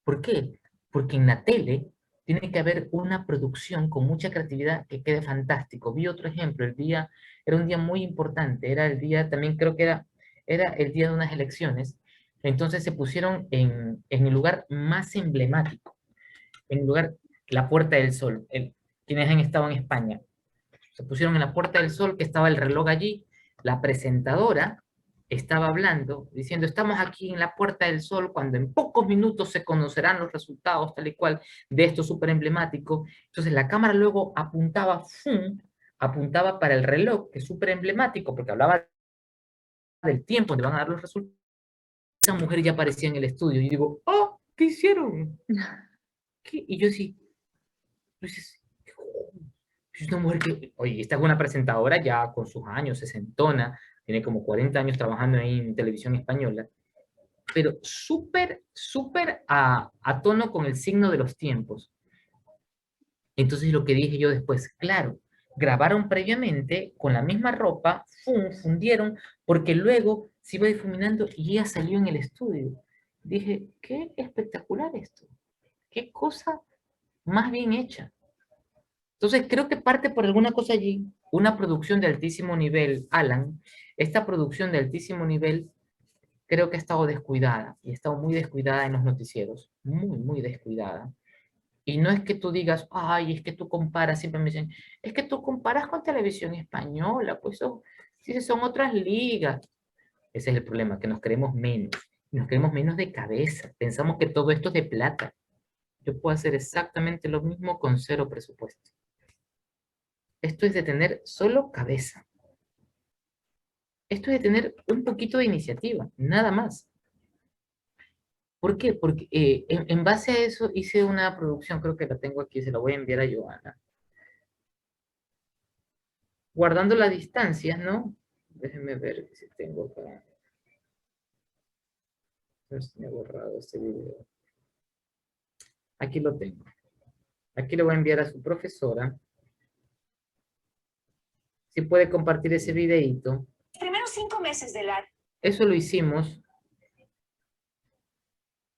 ¿Por qué? Porque en la tele tiene que haber una producción con mucha creatividad que quede fantástico. Vi otro ejemplo, era un día muy importante, era el día, también creo que era el día de unas elecciones. Entonces se pusieron en el lugar más emblemático, en el lugar, la Puerta del Sol. Quienes han estado en España, se pusieron en la Puerta del Sol, que estaba el reloj allí, la presentadora estaba hablando, diciendo, estamos aquí en la Puerta del Sol, cuando en pocos minutos se conocerán los resultados, tal y cual, de esto súper emblemático. Entonces la cámara luego apuntaba, ¡fum!, apuntaba para el reloj, que es súper emblemático, porque hablaba del tiempo donde van a dar los resultados. Esa mujer ya aparecía en el estudio, y digo, ¡oh! ¿Qué hicieron? ¿Qué? Y yo sí, pues, es una mujer que, oye, esta es una presentadora ya con sus años, sesentona, tiene como 40 años trabajando ahí en televisión española, pero súper a tono con el signo de los tiempos. Entonces lo que dije yo después, claro, grabaron previamente con la misma ropa, fundieron, porque luego se iba difuminando y ella salió en el estudio. Dije, qué espectacular esto, qué cosa más bien hecha. Entonces, creo que parte por alguna cosa allí, una producción de altísimo nivel, Alan, esta producción de altísimo nivel creo que ha estado descuidada, y ha estado muy descuidada en los noticieros, muy descuidada. Y no es que tú digas, ay, es que tú comparas, siempre me dicen, es que tú comparas con televisión española, pues sí, son otras ligas. Ese es el problema, que nos creemos menos de cabeza, pensamos que todo esto es de plata. Yo puedo hacer exactamente lo mismo con cero presupuesto. Esto es de tener solo cabeza. Esto es de tener un poquito de iniciativa, nada más. ¿Por qué? Porque en base a eso hice una producción, creo que la tengo aquí, se la voy a enviar a Joana. Guardando las distancias, ¿no? Déjenme ver si tengo acá. A ver si me he borrado este video. Aquí lo tengo. Aquí le voy a enviar a su profesora. Si puede compartir ese videíto. Primeros 5 meses del año. Eso lo hicimos.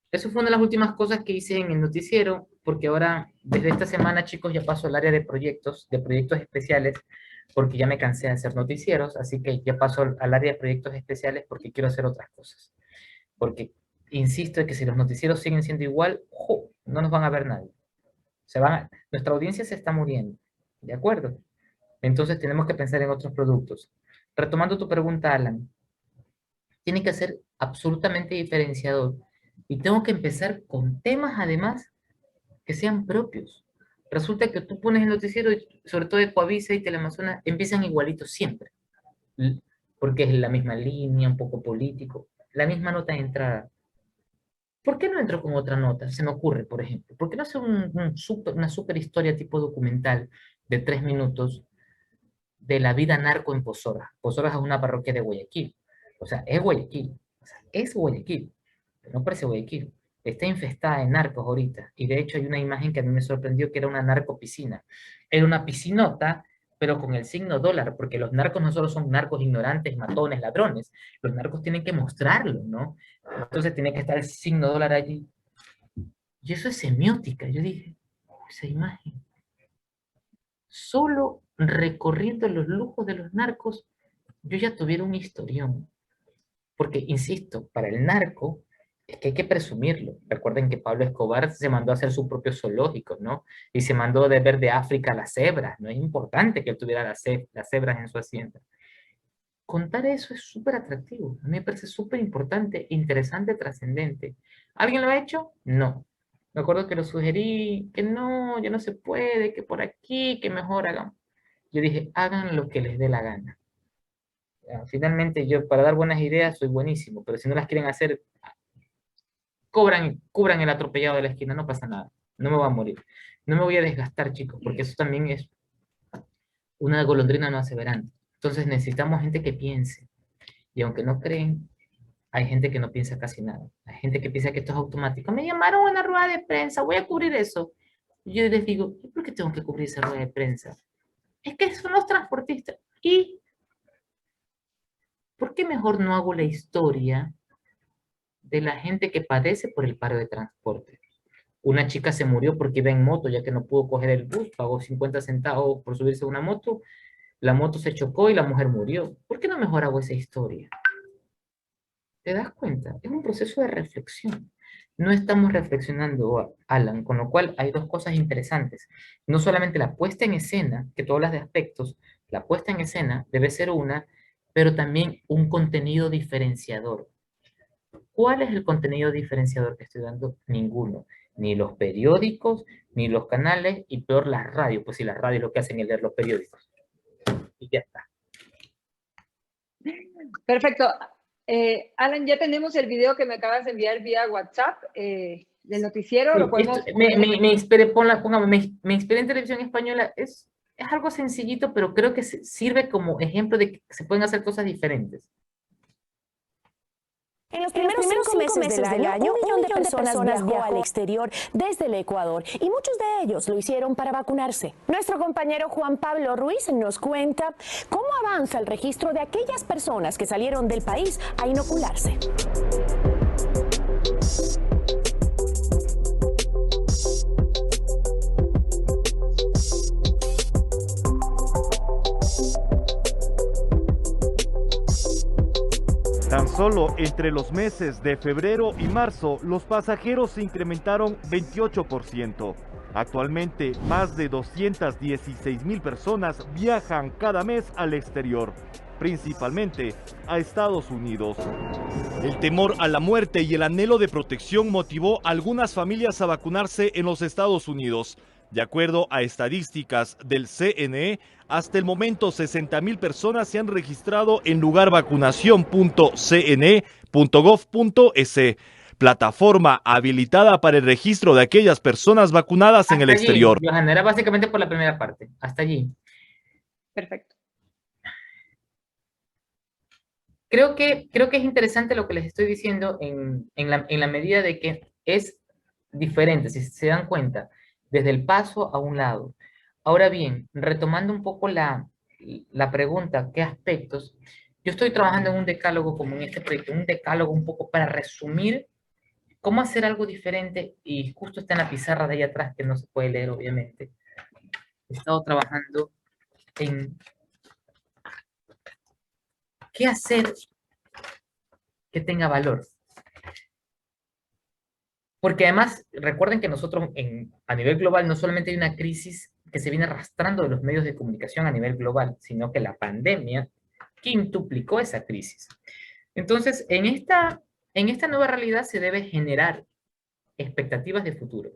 Eso fue una de las últimas cosas que hice en el noticiero, porque ahora, desde esta semana, chicos, ya paso al área de proyectos especiales, porque ya me cansé de hacer noticieros, así que ya paso al área de proyectos especiales porque quiero hacer otras cosas. Porque insisto en que si los noticieros siguen siendo igual, ¡jo!, no nos van a ver nadie. Nuestra audiencia se está muriendo, ¿de acuerdo? Entonces tenemos que pensar en otros productos. Retomando tu pregunta, Alan, tiene que ser absolutamente diferenciador. Y tengo que empezar con temas, además, que sean propios. Resulta que tú pones el noticiero, y sobre todo de Coavisa y Teleamazonas, empiezan igualitos siempre. Porque es la misma línea, un poco político, la misma nota de entrada. ¿Por qué no entro con otra nota? Se me ocurre, por ejemplo. ¿Por qué no hacer una super historia tipo documental de 3 minutos de la vida narco en Pozoras? Pozoras es una parroquia de Guayaquil. O sea, es Guayaquil. O sea, es Guayaquil. Pero no parece Guayaquil. Está infestada de narcos ahorita. Y de hecho hay una imagen que a mí me sorprendió que era una narcopiscina. Era una piscinota, pero con el signo dólar, porque los narcos no solo son narcos ignorantes, matones, ladrones. Los narcos tienen que mostrarlo, ¿no? Entonces tiene que estar el signo dólar allí. Y eso es semiótica. Yo dije, esa imagen. Solo recorriendo los lujos de los narcos, yo ya tuviera un historión. Porque, insisto, para el narco es que hay que presumirlo. Recuerden que Pablo Escobar se mandó a hacer su propio zoológico, ¿no? Y se mandó de ver de África las cebras, ¿no? Es importante que él tuviera las cebras en su hacienda. Contar eso es súper atractivo. A mí me parece súper importante, interesante, trascendente. ¿Alguien lo ha hecho? No. Me acuerdo que lo sugerí, que no, ya no se puede, que por aquí, que mejor hagan. Yo dije, hagan lo que les dé la gana. Finalmente, yo para dar buenas ideas soy buenísimo, pero si no las quieren hacer, cubran el atropellado de la esquina, no pasa nada. No me voy a morir. No me voy a desgastar, chicos, porque eso también es una golondrina no hace verano. Entonces necesitamos gente que piense. Y aunque no creen, hay gente que no piensa casi nada. Hay gente que piensa que esto es automático. Me llamaron a una rueda de prensa, voy a cubrir eso. Y yo les digo, ¿y por qué tengo que cubrir esa rueda de prensa? Es que son los transportistas. ¿Y por qué mejor no hago la historia de la gente que padece por el paro de transporte? Una chica se murió porque iba en moto, ya que no pudo coger el bus, pagó 50 centavos por subirse a una moto, la moto se chocó y la mujer murió. ¿Por qué no mejor hago esa historia? ¿Te das cuenta? Es un proceso de reflexión. No estamos reflexionando, Alan, con lo cual hay dos cosas interesantes. No solamente la puesta en escena, que tú hablas de aspectos, la puesta en escena debe ser una, pero también un contenido diferenciador. ¿Cuál es el contenido diferenciador que estoy dando? Ninguno. Ni los periódicos, ni los canales, y peor las radios, pues si las radios lo que hacen es leer los periódicos. Y ya está. Perfecto. Alan, ya tenemos el video que me acabas de enviar vía WhatsApp del noticiero. Sí, Lo podemos... me inspiré, me inspiré en televisión española. Es algo sencillito, pero creo que sirve como ejemplo de que se pueden hacer cosas diferentes. En los primeros 5 meses del año, 1 millón de personas viajó al exterior desde el Ecuador y muchos de ellos lo hicieron para vacunarse. Nuestro compañero Juan Pablo Ruiz nos cuenta cómo avanza el registro de aquellas personas que salieron del país a inocularse. Tan solo entre los meses de febrero y marzo, los pasajeros se incrementaron 28%. Actualmente, más de 216,000 personas viajan cada mes al exterior, principalmente a Estados Unidos. El temor a la muerte y el anhelo de protección motivó a algunas familias a vacunarse en los Estados Unidos. De acuerdo a estadísticas del CNE, hasta el momento 60,000 personas se han registrado en lugarvacunación.cne.gov.es, plataforma habilitada para el registro de aquellas personas vacunadas en el exterior. Johanna, era básicamente por la primera parte, hasta allí. Perfecto. Creo que es interesante lo que les estoy diciendo en la medida de que es diferente, si se dan cuenta, desde el paso a un lado. Ahora bien, retomando un poco la pregunta, ¿qué aspectos? Yo estoy trabajando en un decálogo como en este proyecto, un decálogo un poco para resumir cómo hacer algo diferente, y justo está en la pizarra de ahí atrás, que no se puede leer obviamente. He estado trabajando en qué hacer que tenga valor. Porque además, recuerden que nosotros a nivel global no solamente hay una crisis que se viene arrastrando de los medios de comunicación a nivel global, sino que la pandemia quintuplicó esa crisis. Entonces, en esta nueva realidad se debe generar expectativas de futuro.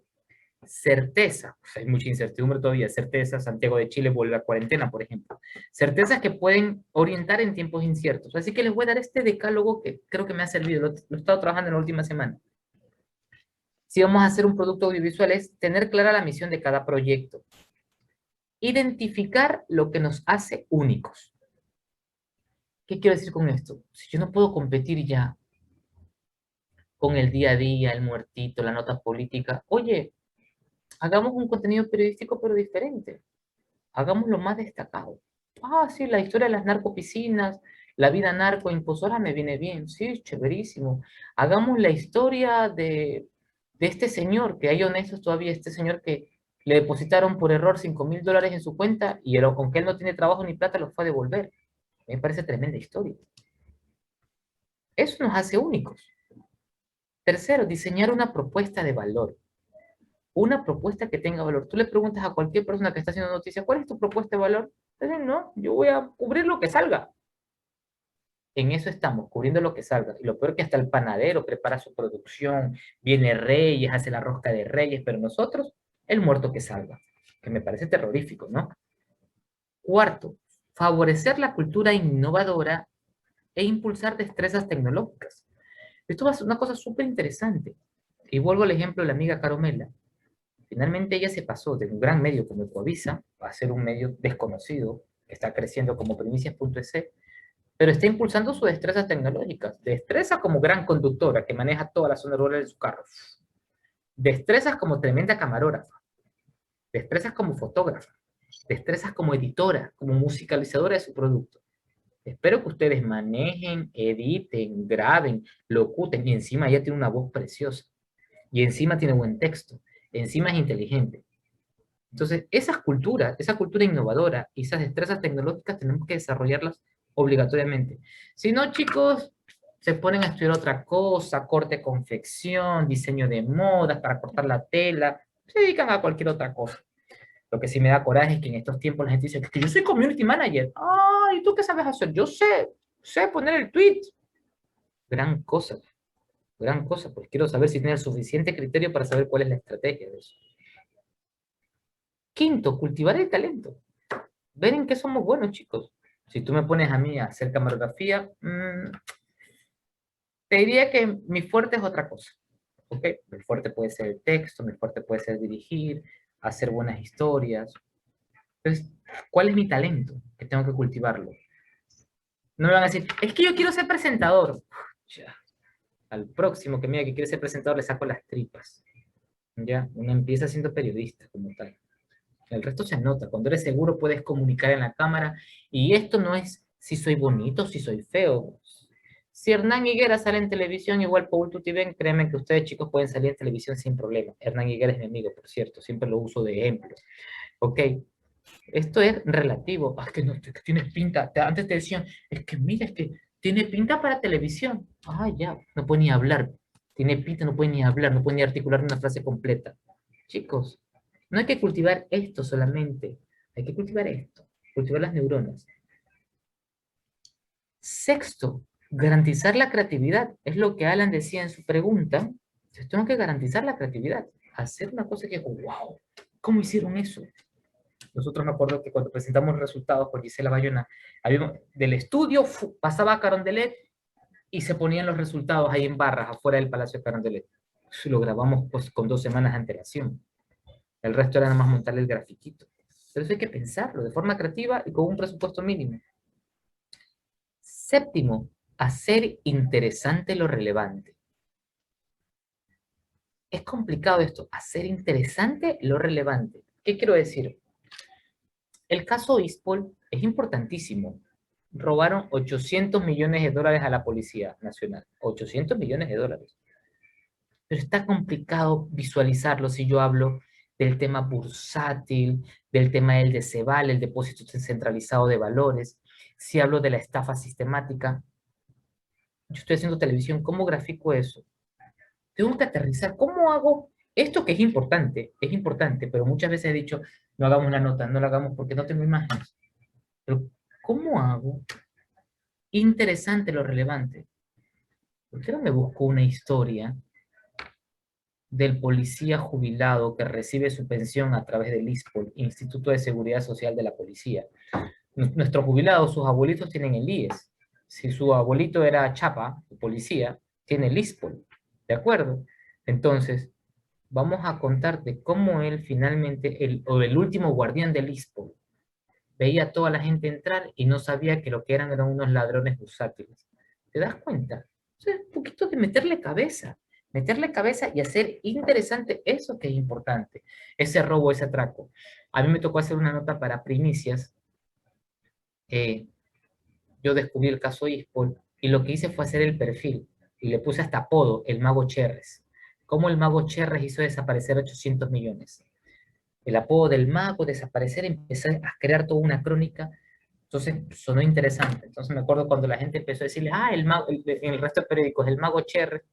Certeza, pues hay mucha incertidumbre todavía, certeza, Santiago de Chile vuelve a cuarentena, por ejemplo. Certezas que pueden orientar en tiempos inciertos. Así que les voy a dar este decálogo que creo que me ha servido, lo he estado trabajando en la última semana. Si vamos a hacer un producto audiovisual es tener clara la misión de cada proyecto. Identificar lo que nos hace únicos. ¿Qué quiero decir con esto? Si yo no puedo competir ya con el día a día, el muertito, la nota política, oye, hagamos un contenido periodístico pero diferente. Hagámoslo más destacado. Ah, sí, la historia de las narcopiscinas, la vida narco impulsora me viene bien. Sí, chéverísimo. Hagamos la historia de este señor, que hay honestos todavía, este señor que le depositaron por error $5,000 en su cuenta y aunque él no tiene trabajo ni plata, lo fue a devolver. Me parece tremenda historia. Eso nos hace únicos. Tercero, diseñar una propuesta de valor. Una propuesta que tenga valor. Tú le preguntas a cualquier persona que está haciendo noticias, ¿cuál es tu propuesta de valor? Dicen, no, yo voy a cubrir lo que salga. En eso estamos, cubriendo lo que salga. Y lo peor es que hasta el panadero prepara su producción, viene Reyes, hace la rosca de Reyes, pero nosotros, el muerto que salga, que me parece terrorífico, ¿no? Cuarto, favorecer la cultura innovadora e impulsar destrezas tecnológicas. Esto va a ser una cosa súper interesante. Y vuelvo al ejemplo de la amiga Caromela. Finalmente ella se pasó de un gran medio como Ecuavisa a ser un medio desconocido, que está creciendo como primicias.es, pero está impulsando sus destrezas tecnológicas. Destreza como gran conductora que maneja toda la zona rural de su carro. Destrezas como tremenda camarógrafa. Destrezas como fotógrafa. Destrezas como editora, como musicalizadora de su producto. Espero que ustedes manejen, editen, graben, locuten y encima ella tiene una voz preciosa. Y encima tiene buen texto. Encima es inteligente. Entonces, esa cultura innovadora y esas destrezas tecnológicas tenemos que desarrollarlas obligatoriamente. Si no, chicos, se ponen a estudiar otra cosa, corte, confección, diseño de modas para cortar la tela, se dedican a cualquier otra cosa. Lo que sí me da coraje es que en estos tiempos la gente dice que yo soy community manager. ¿Y tú qué sabes hacer? Yo sé poner el tweet. Gran cosa, pues quiero saber si tiene el suficiente criterio para saber cuál es la estrategia de eso. Quinto, cultivar el talento. Ver en qué somos buenos, chicos. Si tú me pones a mí a hacer camarografía, te diría que mi fuerte es otra cosa. ¿Ok? Mi fuerte puede ser el texto, mi fuerte puede ser dirigir, hacer buenas historias. Entonces, ¿cuál es mi talento? Que tengo que cultivarlo. No me van a decir, es que yo quiero ser presentador. Ya. Al próximo que mira que quiere ser presentador le saco las tripas. Ya, uno empieza siendo periodista como tal. El resto se nota. Cuando eres seguro puedes comunicar en la cámara. Y esto no es si soy bonito, si soy feo. Si Hernán Higuera sale en televisión, igual Paul Tutibén, créanme que ustedes chicos pueden salir en televisión sin problema. Hernán Higuera es mi amigo, por cierto. Siempre lo uso de ejemplo. Ok. Esto es relativo. Es que no, es que tienes pinta. Antes te decían, es que mira, es que tiene pinta para televisión. Ya, no puede ni hablar. Tiene pinta, no puede ni hablar, no puede ni articular una frase completa. Chicos, no hay que cultivar esto solamente. Hay que cultivar esto. Cultivar las neuronas. Sexto, garantizar la creatividad. Es lo que Alan decía en su pregunta. Entonces, tengo que garantizar la creatividad. Hacer una cosa que, wow, ¿cómo hicieron eso? Nosotros me acuerdo que cuando presentamos resultados por Gisela Bayona, del estudio pasaba a Carondelet y se ponían los resultados ahí en barras afuera del Palacio de Carondelet. Lo grabamos pues, con 2 semanas de antelación. El resto era nada más montarle el grafiquito. Pero eso hay que pensarlo de forma creativa y con un presupuesto mínimo. Séptimo, hacer interesante lo relevante. Es complicado esto, hacer interesante lo relevante. ¿Qué quiero decir? El caso Ispol es importantísimo. Robaron $800 millones a la Policía Nacional. $800 millones. Pero está complicado visualizarlo si yo hablo del tema bursátil, del tema del DECEVAL, el depósito centralizado de valores, si hablo de la estafa sistemática. Yo estoy haciendo televisión, ¿cómo grafico eso? tengo que aterrizar. ¿Cómo hago esto que es importante? Es importante, pero muchas veces he dicho, no hagamos la nota, no la hagamos porque no tengo imágenes. Pero, ¿cómo hago interesante lo relevante? ¿Por qué no me busco una historia del policía jubilado que recibe su pensión a través del ISPOL, Instituto de Seguridad Social de la Policía? Nuestros jubilados, sus abuelitos tienen el IES. Si su abuelito era chapa, policía, tiene el ISPOL. ¿De acuerdo? Entonces, vamos a contarte cómo él finalmente, o el último guardián del ISPOL, veía a toda la gente entrar y no sabía que lo que eran unos ladrones bursátiles. ¿Te das cuenta? O sea, un poquito de meterle cabeza y hacer interesante eso que es importante, ese robo, ese atraco. A mí me tocó hacer una nota para Primicias. Yo descubrí el caso ISPOL y lo que hice fue hacer el perfil y le puse hasta apodo, el Mago Cherres. Cómo el Mago Cherres hizo desaparecer 800 millones. El apodo del mago, desaparecer, empecé a crear toda una crónica. Entonces sonó interesante. Entonces me acuerdo cuando la gente empezó a decirle, el mago, en el resto de periódicos, el Mago Cherres.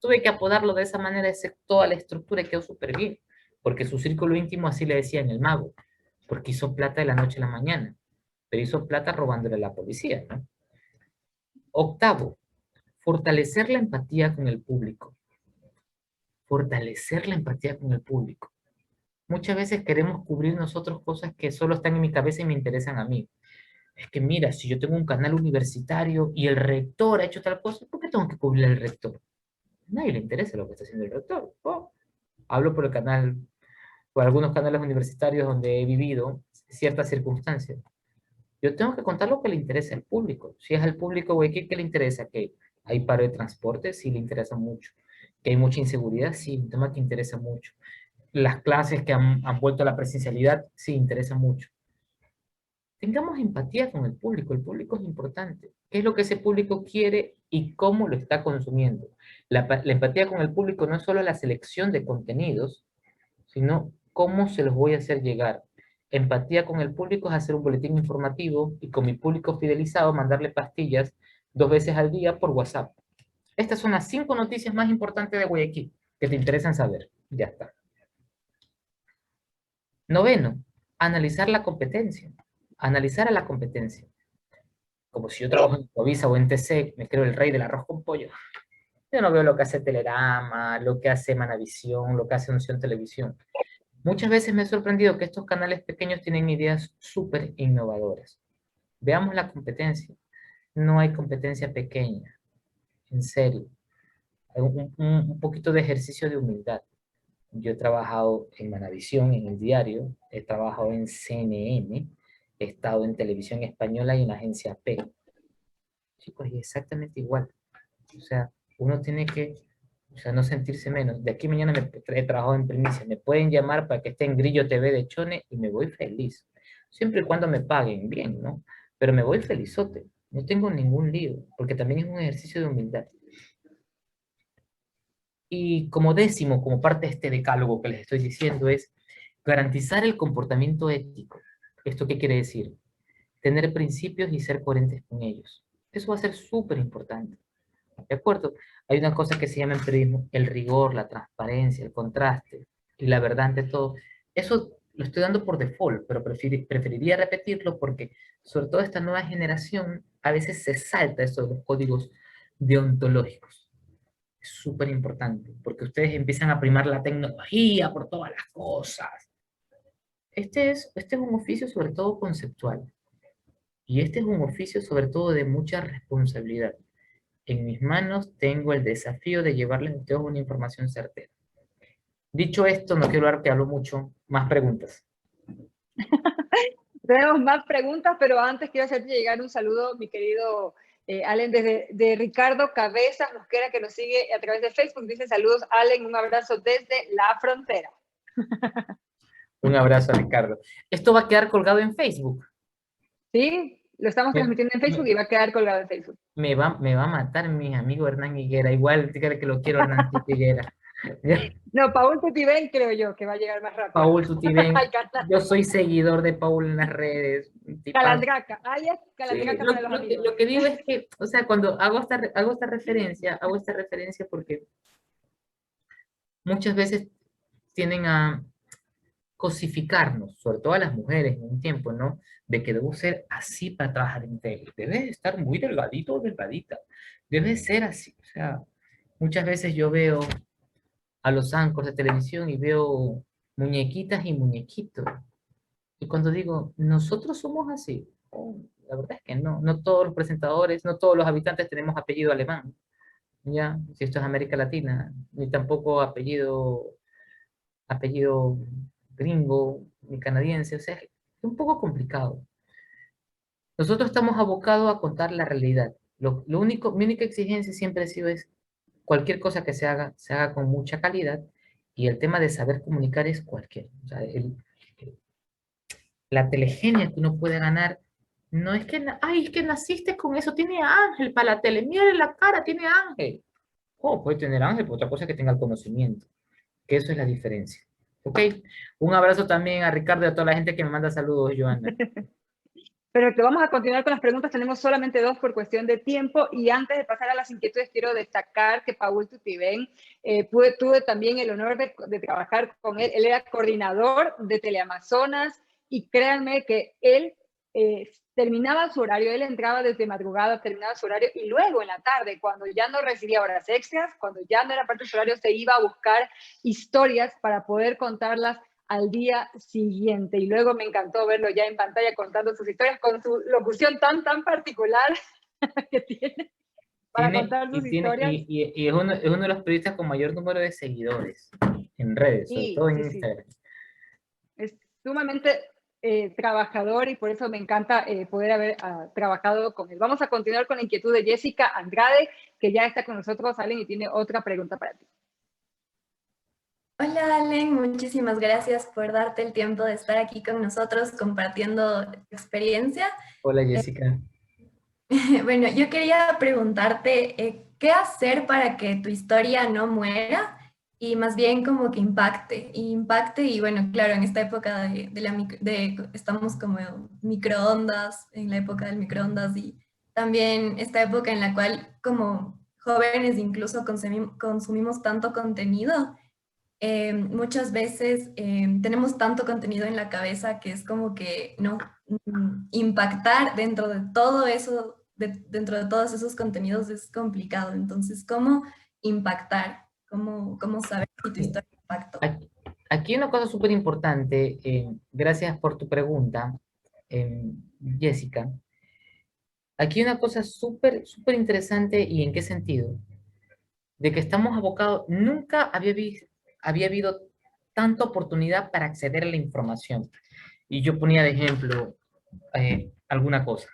Tuve que apodarlo de esa manera, ese, toda la estructura quedó súper bien, porque su círculo íntimo así le decían el mago, porque hizo plata de la noche a la mañana, pero hizo plata robándole a la policía, ¿no? Octavo, fortalecer la empatía con el público. Fortalecer la empatía con el público. Muchas veces queremos cubrir nosotros cosas que solo están en mi cabeza y me interesan a mí. Es que mira, si yo tengo un canal universitario y el rector ha hecho tal cosa, ¿por qué tengo que cubrir al rector? A nadie le interesa lo que está haciendo el rector. Oh, hablo por el canal, por algunos canales universitarios donde he vivido ciertas circunstancias. Yo tengo que contar lo que le interesa al público. Si es al público Guayaquil que le interesa, que hay paro de transporte, sí le interesa mucho. Que hay mucha inseguridad, sí, un tema que interesa mucho. Las clases que han vuelto a la presencialidad, sí, interesa mucho. Tengamos empatía con el público es importante. ¿Qué es lo que ese público quiere y cómo lo está consumiendo? La empatía con el público no es solo la selección de contenidos, sino cómo se los voy a hacer llegar. Empatía con el público es hacer un boletín informativo y con mi público fidelizado mandarle pastillas 2 veces al día por WhatsApp. Estas son las 5 noticias más importantes de Guayaquil que te interesan saber. Ya está. Noveno, analizar la competencia. Analizar a la competencia. Como si yo trabajo en Covisa o en TC, me creo el rey del arroz con pollo. Yo no veo lo que hace Telerama, lo que hace Manavisión, lo que hace Unción Televisión. Muchas veces me he sorprendido que estos canales pequeños tienen ideas súper innovadoras. Veamos la competencia. No hay competencia pequeña. En serio. Hay un poquito de ejercicio de humildad. Yo he trabajado en Manavisión, en el diario, he trabajado en CNN, he estado en Televisión Española y en la agencia P. Chicos, es exactamente igual. O sea, uno tiene que, no sentirse menos. De aquí mañana he trabajado en Primicia. Me pueden llamar para que esté en Grillo TV de Chone y me voy feliz. Siempre y cuando me paguen bien, ¿no? Pero me voy felizote. No tengo ningún lío, porque también es un ejercicio de humildad. Y como décimo, como parte de este decálogo que les estoy diciendo, es garantizar el comportamiento ético. ¿Esto qué quiere decir? Tener principios y ser coherentes con ellos. Eso va a ser súper importante. ¿De acuerdo? Hay una cosa que se llama en periodismo el rigor, la transparencia, el contraste y la verdad ante todo. Eso lo estoy dando por default, pero preferiría repetirlo porque, sobre todo esta nueva generación, a veces se salta esto de los códigos deontológicos. Es súper importante, porque ustedes empiezan a primar la tecnología por todas las cosas. Este es un oficio sobre todo conceptual, y este es un oficio sobre todo de mucha responsabilidad. En mis manos tengo el desafío de llevarles a ustedes una información certera. Dicho esto, no quiero dar que hablo mucho, más preguntas. Tenemos más preguntas, pero antes quiero hacerte llegar un saludo, mi querido Allen, de Ricardo Cabezas Mosquera, que nos sigue a través de Facebook. Dice: saludos, Allen, un abrazo desde la frontera. Un abrazo, Ricardo. ¿Esto va a quedar colgado en Facebook? Sí, lo estamos transmitiendo en Facebook y va a quedar colgado en Facebook. Me va a matar mi amigo Hernán Higuera. Igual, dígale que lo quiero, Hernán Higuera. No, Paul Tutibén creo yo que va a llegar más rápido. Paul Tutibén. Yo soy seguidor de Paul en las redes. Calandraca. Ahí es Calandraca. Sí, lo que digo es que, o sea, cuando hago esta referencia porque muchas veces tienden a cosificarnos, sobre todo a las mujeres en un tiempo, ¿no? De que debo ser así para trabajar en tele. Debes estar muy delgadito o delgadita. Debes ser así. O sea, muchas veces yo veo a los anchors de televisión y veo muñequitas y muñequitos. Y cuando digo, nosotros somos así, oh, la verdad es que no. No todos los presentadores, no todos los habitantes tenemos apellido alemán. Ya, si esto es América Latina, ni tampoco apellido gringo, ni canadiense, o sea, es un poco complicado. Nosotros estamos abocados a contar la realidad. Lo único, mi única exigencia siempre ha sido es cualquier cosa que se haga con mucha calidad y el tema de saber comunicar es cualquier. O sea, la telegenia que uno puede ganar no es que, ay, es que naciste con eso, tiene ángel para la tele, mire la cara, tiene ángel. Oh, puede tener ángel, pero otra cosa es que tenga el conocimiento, que eso es la diferencia. ¿Ok? Un abrazo también a Ricardo y a toda la gente que me manda saludos, Joana. Pero te vamos a continuar con las preguntas. Tenemos solamente 2 por cuestión de tiempo. Y antes de pasar a las inquietudes, quiero destacar que Paul Tutibén, tuve también el honor de trabajar con él. Él era coordinador de Teleamazonas y créanme que él terminaba su horario, él entraba desde madrugada, terminaba su horario y luego en la tarde, cuando ya no recibía horas extras, cuando ya no era parte de su horario, se iba a buscar historias para poder contarlas al día siguiente. Y luego me encantó verlo ya en pantalla contando sus historias con su locución tan particular que tiene para contar sus historias. Y es uno de los periodistas con mayor número de seguidores en redes, sobre todo en Instagram. Es sumamente trabajador y por eso me encanta poder haber trabajado con él. Vamos a continuar con la inquietud de Jessica Andrade, que ya está con nosotros, Allen, y tiene otra pregunta para ti. Hola, Allen, muchísimas gracias por darte el tiempo de estar aquí con nosotros compartiendo tu experiencia. Hola, Jessica. Bueno, yo quería preguntarte, ¿qué hacer para que tu historia no muera y más bien como que impacte y bueno, claro, en esta época estamos como microondas, en la época del microondas y también esta época en la cual como jóvenes incluso consumimos tanto contenido. Muchas veces tenemos tanto contenido en la cabeza que es como que no impactar dentro de todo eso, dentro de todos esos contenidos es complicado. Entonces, ¿cómo impactar? ¿Cómo saber si tu historia impactó? Aquí una cosa súper importante, gracias por tu pregunta, Jessica. Aquí una cosa súper interesante, ¿y en qué sentido? De que estamos abocados, nunca había habido tanta oportunidad para acceder a la información. Y yo ponía de ejemplo alguna cosa.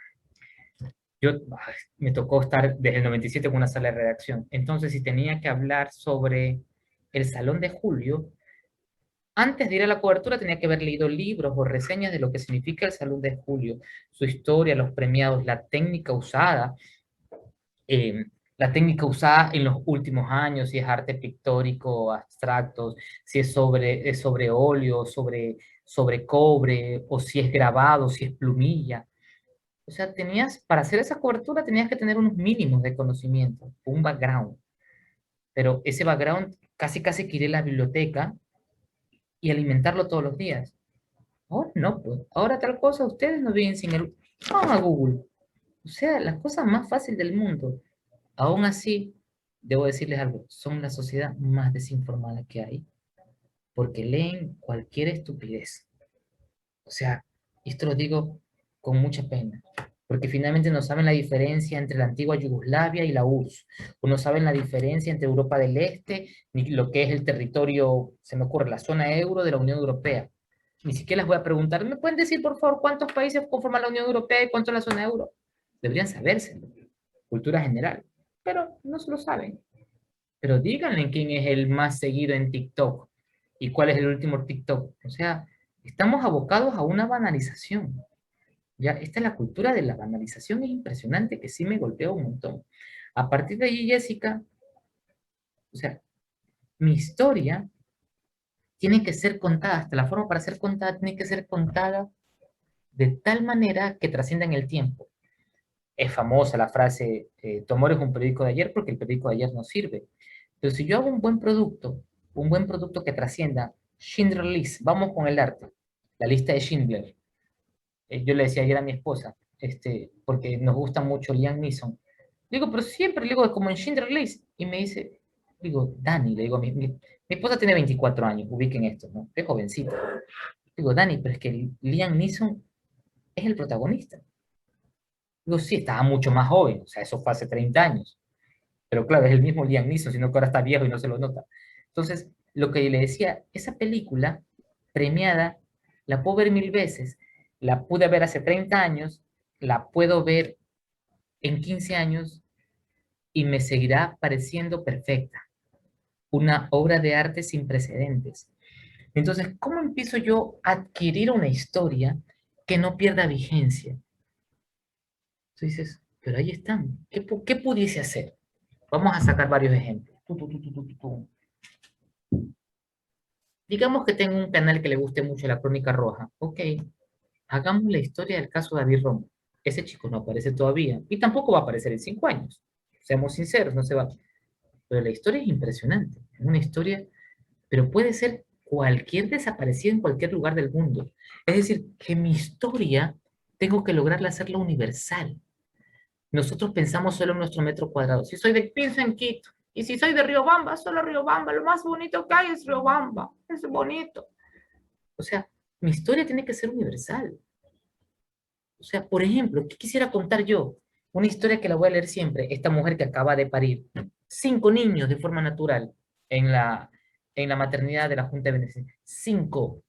Me tocó estar desde el 97 en una sala de redacción. Entonces, si tenía que hablar sobre el Salón de Julio, antes de ir a la cobertura tenía que haber leído libros o reseñas de lo que significa el Salón de Julio, su historia, los premiados, la técnica usada en los últimos años, si es arte pictórico, abstractos, si es sobre óleo, sobre cobre, o si es grabado, si es plumilla. O sea, para hacer esa cobertura tenías que tener unos mínimos de conocimiento, un background. Pero ese background casi que ir a la biblioteca y alimentarlo todos los días. Ahora no, pues. Ahora tal cosa, ustedes no viven sin el... Van a Google. O sea, la cosa más fácil del mundo. Aún así, debo decirles algo, son la sociedad más desinformada que hay, porque leen cualquier estupidez. O sea, esto lo digo con mucha pena, porque finalmente no saben la diferencia entre la antigua Yugoslavia y la URSS, o no saben la diferencia entre Europa del Este, ni lo que es el territorio, se me ocurre, la zona euro de la Unión Europea. Ni siquiera les voy a preguntar, ¿me pueden decir por favor cuántos países conforman la Unión Europea y cuánto es la zona euro? Deberían saberse, cultura general, pero no se lo saben. Pero díganle quién es el más seguido en TikTok y cuál es el último TikTok. O sea, estamos abocados a una banalización. Ya, esta es la cultura de la banalización, es impresionante, que sí me golpeó un montón. A partir de ahí, Jessica, o sea, mi historia tiene que ser contada, hasta la forma para ser contada tiene que ser contada de tal manera que trascienda en el tiempo. Es famosa la frase, tu amor es un periódico de ayer porque el periódico de ayer no sirve. Pero si yo hago un buen producto un buen producto que trascienda. Schindler List, vamos con el arte, la lista de Schindler. Yo le decía ayer a mi esposa, porque nos gusta mucho Liam Neeson. Digo, pero siempre, le digo, como en Schindler List. Y me dice, digo, Dani, le digo, mi esposa tiene 24 años, ubiquen esto, ¿no? Es jovencita. Digo, Dani, pero es que Liam Neeson es el protagonista. Digo, sí, estaba mucho más joven, o sea, eso fue hace 30 años. Pero claro, es el mismo Liam Neeson, sino que ahora está viejo y no se lo nota. Entonces, lo que le decía, esa película premiada, la puedo ver 1000 veces, la pude ver hace 30 años, la puedo ver en 15 años y me seguirá pareciendo perfecta. Una obra de arte sin precedentes. Entonces, ¿cómo empiezo yo a adquirir una historia que no pierda vigencia? Tú dices, pero ahí están. ¿Qué pudiese hacer? Vamos a sacar varios ejemplos. Digamos que tengo un canal que le guste mucho la Crónica Roja. Ok, hagamos la historia del caso David Romo. Ese chico no aparece todavía y tampoco va a aparecer en 5 años. Seamos sinceros, no se va. Pero la historia es impresionante. Es una historia, pero puede ser cualquier desaparecido en cualquier lugar del mundo. Es decir, que mi historia tengo que lograrla hacerla universal. Nosotros pensamos solo en nuestro metro cuadrado. Si soy de Pilsen en Quito, y si soy de Riobamba, solo Riobamba. Lo más bonito que hay es Riobamba. Es bonito. O sea, mi historia tiene que ser universal. O sea, por ejemplo, ¿qué quisiera contar yo? Una historia que la voy a leer siempre. Esta mujer que acaba de parir 5 niños de forma natural en la maternidad de la Junta de Venecia. 5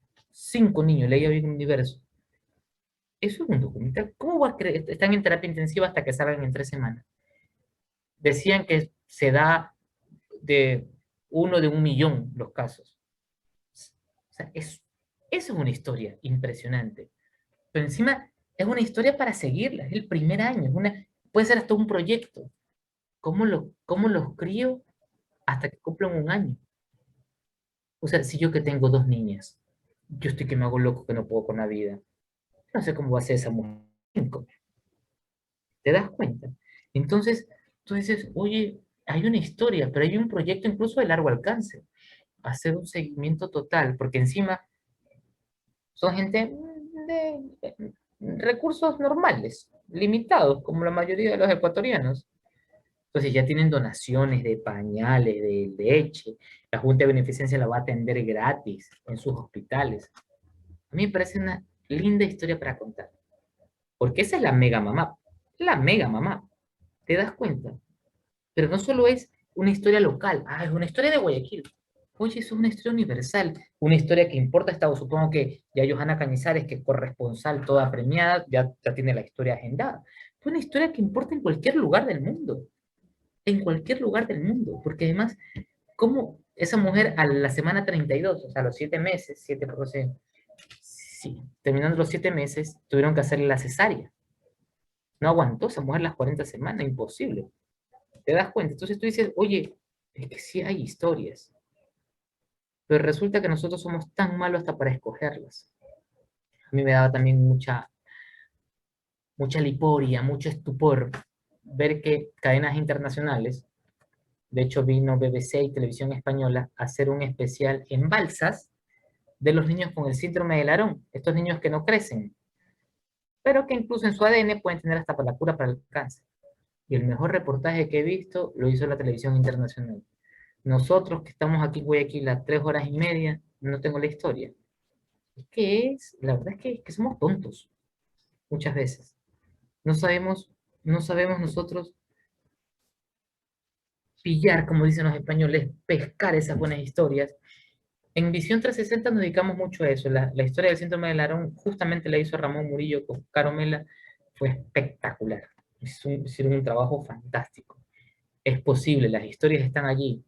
niños, leía hoy en Universo. Eso es un documental. ¿Cómo va a creer? Están en terapia intensiva hasta que salgan en 3 semanas. Decían que se da de 1 de 1.000.000 los casos. O sea, eso es una historia impresionante. Pero encima es una historia para seguirla, es el primer año, puede ser hasta un proyecto. ¿Cómo los crío hasta que cumplan 1 año? O sea, si yo que tengo 2 niñas, yo estoy que me hago loco que no puedo con la vida. No sé cómo va a ser esa mujer. ¿Te das cuenta? Entonces, tú dices, oye, hay una historia, pero hay un proyecto incluso de largo alcance. Hacer un seguimiento total, porque encima son gente de recursos normales, limitados, como la mayoría de los ecuatorianos. Entonces ya tienen donaciones de pañales, de leche. La Junta de Beneficencia la va a atender gratis en sus hospitales. A mí me parece una linda historia para contar. Porque esa es la mega mamá. La mega mamá. ¿Te das cuenta? Pero no solo es una historia local. Es una historia de Guayaquil. Oye, eso es una historia universal. Una historia que importa a Estados. Supongo que ya Johanna Cañizares, que es corresponsal toda premiada, ya tiene la historia agendada. Es una historia que importa en cualquier lugar del mundo. En cualquier lugar del mundo. Porque además, ¿cómo esa mujer a la semana 32, o sea, a los 7 meses, 7 por 12, sí, terminando los 7 meses, tuvieron que hacerle la cesárea? No aguantó esa mujer las 40 semanas, imposible. ¿Te das cuenta? Entonces tú dices, oye, es que sí hay historias. Pero resulta que nosotros somos tan malos hasta para escogerlas. A mí me daba también mucha liporia, mucho estupor ver que cadenas internacionales, de hecho vino BBC y Televisión Española a hacer un especial en Balsas de los niños con el síndrome de Larón, estos niños que no crecen, pero que incluso en su ADN pueden tener hasta la cura para el cáncer. Y el mejor reportaje que he visto lo hizo la televisión internacional. Nosotros que estamos aquí en Guayaquil a 3 horas y media, no tengo la historia. La verdad es que somos tontos, muchas veces. No sabemos nosotros pillar, como dicen los españoles, pescar esas buenas historias. En Visión 360 nos dedicamos mucho a eso. La historia del síndrome de Larón justamente la hizo Ramón Murillo con Caro Mela. Fue espectacular. Hicieron un trabajo fantástico. Es posible, las historias están allí.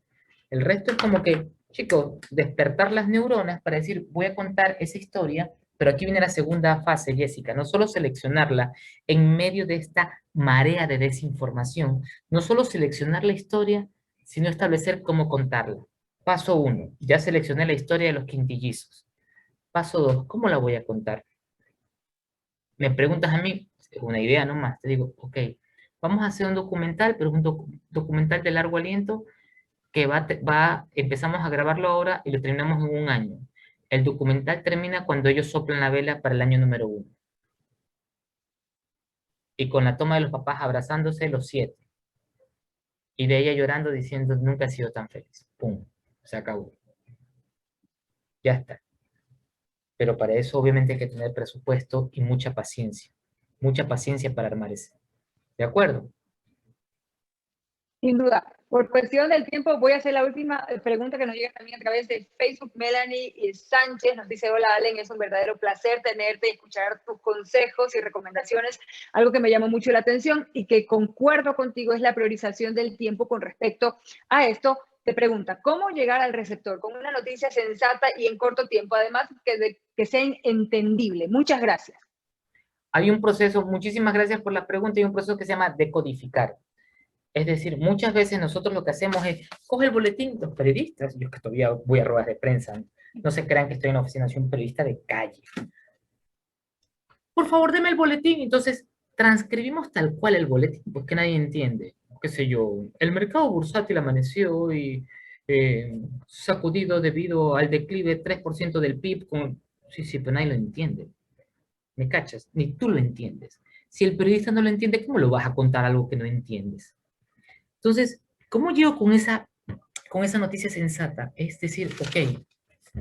El resto es como que, chicos, despertar las neuronas para decir, voy a contar esa historia, pero aquí viene la segunda fase, Jessica, no solo seleccionarla en medio de esta marea de desinformación, no solo seleccionar la historia, sino establecer cómo contarla. Paso 1, ya seleccioné la historia de los quintillizos. Paso 2, ¿cómo la voy a contar? Me preguntas a mí, es una idea nomás, te digo, ok, vamos a hacer un documental, pero es un documental de largo aliento, que empezamos a grabarlo ahora y lo terminamos en un año. El documental termina cuando ellos soplan la vela para el año número 1. Y con la toma de los papás abrazándose los 7. Y de ella llorando diciendo, nunca he sido tan feliz. ¡Pum! Se acabó. Ya está. Pero para eso obviamente hay que tener presupuesto y mucha paciencia. Mucha paciencia para armar ese. ¿De acuerdo? Sin duda. Por cuestión del tiempo, voy a hacer la última pregunta que nos llega también a través de Facebook. Melanie Sánchez nos dice, hola Allen, es un verdadero placer tenerte y escuchar tus consejos y recomendaciones. Algo que me llamó mucho la atención y que concuerdo contigo es la priorización del tiempo con respecto a esto. Te pregunta, ¿cómo llegar al receptor con una noticia sensata y en corto tiempo? Además, que sea entendible. Muchas gracias. Hay un proceso, muchísimas gracias por la pregunta, hay un proceso que se llama decodificar. Es decir, muchas veces nosotros lo que hacemos es, coge el boletín, los periodistas, yo que todavía voy a ruedas de prensa, no se crean que estoy en la oficina, soy un periodista de calle. Por favor, deme el boletín. Entonces, transcribimos tal cual el boletín, porque nadie entiende. Qué sé yo, el mercado bursátil amaneció hoy sacudido debido al declive 3% del PIB. Sí, sí, pero nadie lo entiende. ¿Me cachas? Ni tú lo entiendes. Si el periodista no lo entiende, ¿cómo lo vas a contar algo que no entiendes? Entonces, ¿cómo llego con esa noticia sensata? Es decir, ok,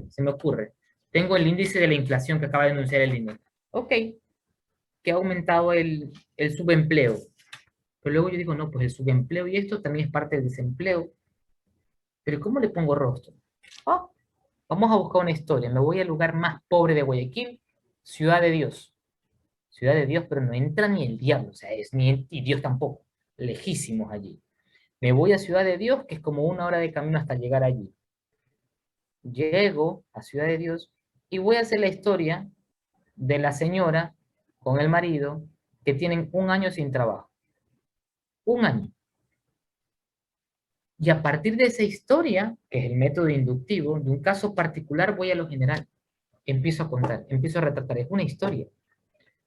se me ocurre, tengo el índice de la inflación que acaba de anunciar el INE. Ok, que ha aumentado el subempleo. Pero luego yo digo, no, pues el subempleo y esto también es parte del desempleo. Pero ¿cómo le pongo rostro? Oh, vamos a buscar una historia. Me voy al lugar más pobre de Guayaquil, Ciudad de Dios. Ciudad de Dios, pero no entra ni el diablo, o sea, y Dios tampoco, lejísimos allí. Me voy a Ciudad de Dios, que es como 1 hora de camino hasta llegar allí. Llego a Ciudad de Dios y voy a hacer la historia de la señora con el marido que tienen 1 año sin trabajo. 1 año. Y a partir de esa historia, que es el método inductivo, de un caso particular voy a lo general. Empiezo a contar, empiezo a retratar. Es una historia.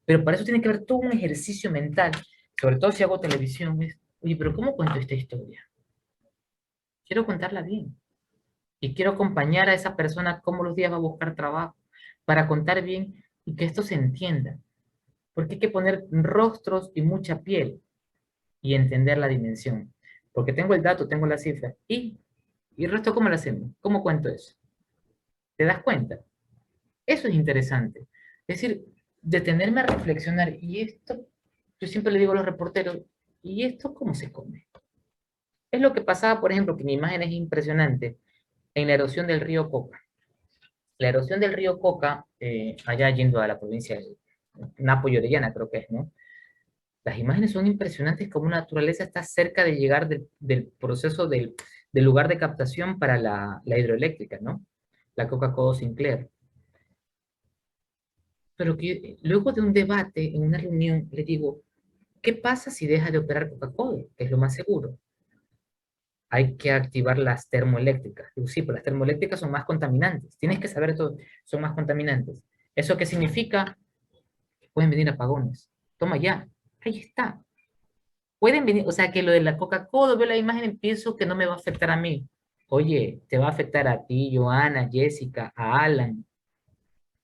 Pero para eso tiene que haber todo un ejercicio mental, sobre todo si hago televisión. Oye, pero ¿cómo cuento esta historia? Quiero contarla bien. Y quiero acompañar a esa persona cómo los días va a buscar trabajo, para contar bien y que esto se entienda. Porque hay que poner rostros y mucha piel y entender la dimensión. Porque tengo el dato, tengo la cifra. ¿Y el resto cómo lo hacemos? ¿Cómo cuento eso? ¿Te das cuenta? Eso es interesante. Es decir, detenerme a reflexionar. Y esto, yo siempre le digo a los reporteros, ¿y esto cómo se come? Es lo que pasaba, por ejemplo, que mi imagen es impresionante, en la erosión del río Coca. La erosión del río Coca, allá yendo a la provincia de Napo y Orellana, creo que es, ¿no? Las imágenes son impresionantes como la naturaleza está cerca de llegar del proceso del lugar de captación para la hidroeléctrica, ¿no? La Coca-Cola Sinclair. Pero que luego de un debate, en una reunión, le digo, ¿qué pasa si deja de operar Coca-Cola? Que es lo más seguro. Hay que activar las termoeléctricas. Digo, sí, pero las termoeléctricas son más contaminantes. Tienes que saber todo, son más contaminantes. ¿Eso qué significa? Que pueden venir apagones. Toma ya, ahí está. Pueden venir, o sea, que lo de la Coca-Cola, veo la imagen y pienso que no me va a afectar a mí. Oye, te va a afectar a ti, Joana, Jessica, a Alan.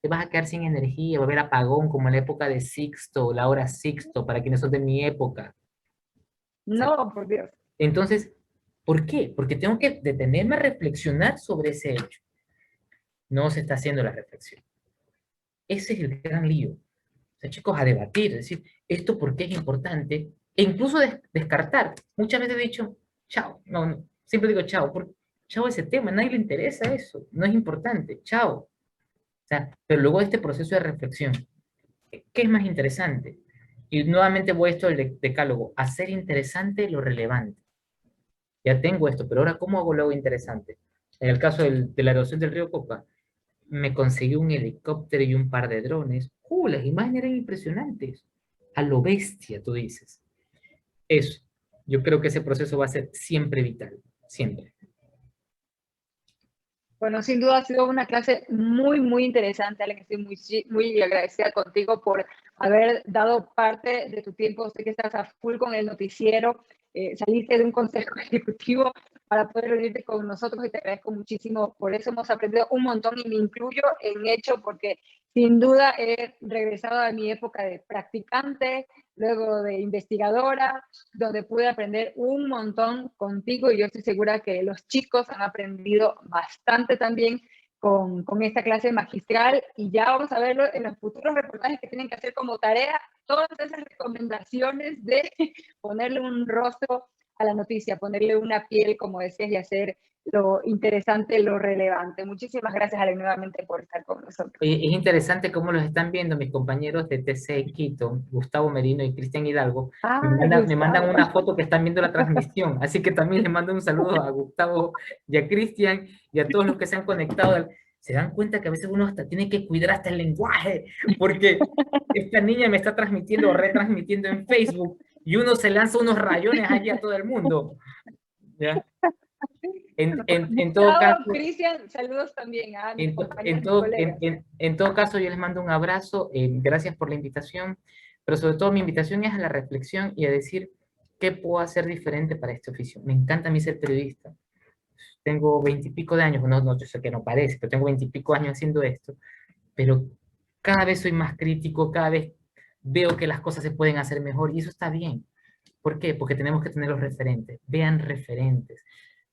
Te vas a quedar sin energía, va a haber apagón como en la época de Sixto, la hora Sixto, para quienes son de mi época. No, por Dios. Entonces, ¿por qué? Porque tengo que detenerme a reflexionar sobre ese hecho. No se está haciendo la reflexión. Ese es el gran lío. O sea, chicos, a debatir, es decir, esto por qué es importante, e incluso descartar. Muchas veces he dicho, chao, no, siempre digo chao, chao ese tema, a nadie le interesa eso, no es importante, chao. O sea, pero luego de este proceso de reflexión, ¿qué es más interesante? Y nuevamente voy a esto del decálogo, hacer interesante lo relevante. Ya tengo esto, pero ahora, ¿cómo hago lo interesante? En el caso de la erosión del río Coca, me conseguí un helicóptero y un par de drones. Las imágenes eran impresionantes. A lo bestia, tú dices. Eso. Yo creo que ese proceso va a ser siempre vital. Siempre. Bueno, sin duda ha sido una clase muy, muy interesante, Allen. Estoy muy agradecida contigo por haber dado parte de tu tiempo. Sé que estás a full con el noticiero saliste de un consejo ejecutivo para poder reunirte con nosotros y te agradezco muchísimo. Por eso hemos aprendido un montón y me incluyo en hecho porque sin duda he regresado a mi época de practicante, luego de investigadora, donde pude aprender un montón contigo y yo estoy segura que los chicos han aprendido bastante también con esta clase magistral y ya vamos a verlo en los futuros reportajes que tienen que hacer como tarea, todas esas recomendaciones de ponerle un rostro a la noticia, ponerle una piel, como decías, y hacer lo interesante, lo relevante. Muchísimas gracias, Ale, nuevamente por estar con nosotros. Es interesante cómo los están viendo mis compañeros de TC Quito, Gustavo Merino y Cristian Hidalgo. Me mandan una foto que están viendo la transmisión, así que también les mando un saludo a Gustavo y a Cristian y a todos los que se han conectado. Se dan cuenta que a veces uno hasta tiene que cuidar hasta el lenguaje, porque esta niña me está transmitiendo o retransmitiendo en Facebook y uno se lanza unos rayones allí a todo el mundo. ¿Ya? En todo caso, Cristian, saludos también a mis compañeros en todo caso, yo les mando un abrazo, gracias por la invitación, pero sobre todo mi invitación es a la reflexión y a decir qué puedo hacer diferente para este oficio. Me encanta a mí ser periodista. Tengo 20 y pico de años, no, yo sé que no parece, pero tengo 20 y pico años haciendo esto, pero cada vez soy más crítico, cada vez veo que las cosas se pueden hacer mejor y eso está bien. ¿Por qué? Porque tenemos que tener los referentes. Vean referentes.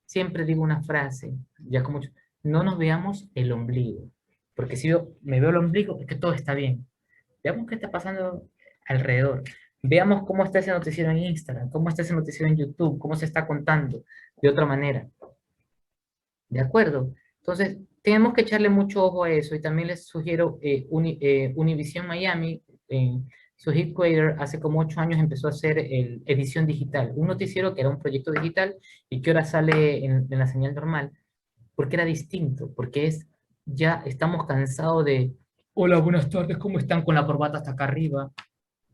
Siempre digo una frase, ya como no nos veamos el ombligo, porque si yo me veo el ombligo es que todo está bien. Veamos qué está pasando alrededor. Veamos cómo está ese noticiero en Instagram, cómo está ese noticiero en YouTube, cómo se está contando de otra manera. ¿De acuerdo? Entonces, tenemos que echarle mucho ojo a eso y también les sugiero Univision Miami, su headquarter hace como 8 años empezó a hacer edición digital, un noticiero que era un proyecto digital y que ahora sale en la señal normal, porque era distinto, porque ya estamos cansados de, hola, buenas tardes, ¿cómo están con la corbata hasta acá arriba?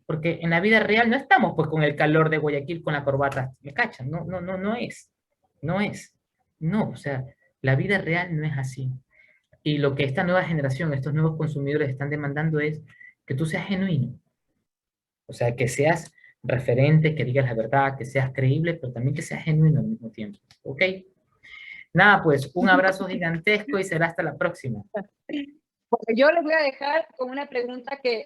Porque en la vida real no estamos pues con el calor de Guayaquil con la corbata, ¿me cachan? No es, no, o sea, la vida real no es así. Y lo que esta nueva generación, estos nuevos consumidores están demandando es que tú seas genuino. O sea, que seas referente, que digas la verdad, que seas creíble, pero también que seas genuino al mismo tiempo. ¿Ok? Nada, pues un abrazo gigantesco y será hasta la próxima. Yo les voy a dejar con una pregunta que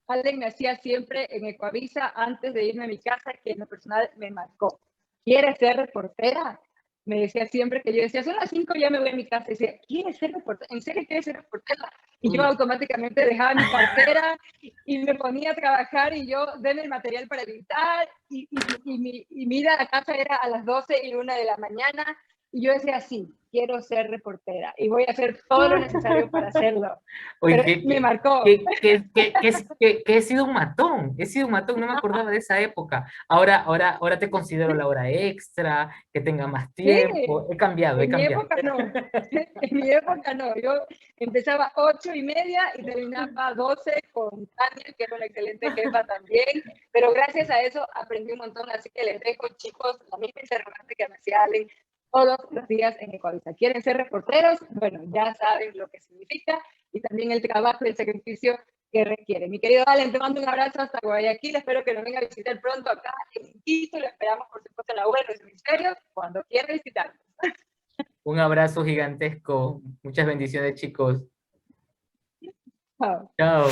alguien me hacía siempre en Ecoavisa antes de irme a mi casa, que en lo personal me marcó. ¿Quieres ser reportera? Me decía siempre que yo decía, son las 5, ya me voy a mi casa. Y decía, ¿quieres ser reportera? ¿En serio quieres ser reportera? Y yo automáticamente dejaba mi cartera y me ponía a trabajar y yo, denme el material para editar y mi ida a la casa era a las 12 y 1 de la mañana. Y yo decía, sí, quiero ser reportera y voy a hacer todo lo necesario para hacerlo. Oye, pero me marcó. Que he sido un matón, no me acordaba de esa época. Ahora te considero la hora extra, que tenga más tiempo. Sí, He cambiado. En mi época no. En mi época no. Yo empezaba 8:30 y terminaba 12 con Tania, que era una excelente jefa también. Pero gracias a eso aprendí un montón. Así que les dejo, chicos, la misma interrogante que me hacía Allen todos los días en Ecoavisa. ¿Quieren ser reporteros? Bueno, ya saben lo que significa y también el trabajo y el sacrificio que requiere. Mi querido Allen, te mando un abrazo hasta Guayaquil. Espero que nos venga a visitar pronto acá en Quito. Lo esperamos, por supuesto, en la web de los hemisferios cuando quiera visitarnos. Un abrazo gigantesco. Muchas bendiciones, chicos. Chao. Chao.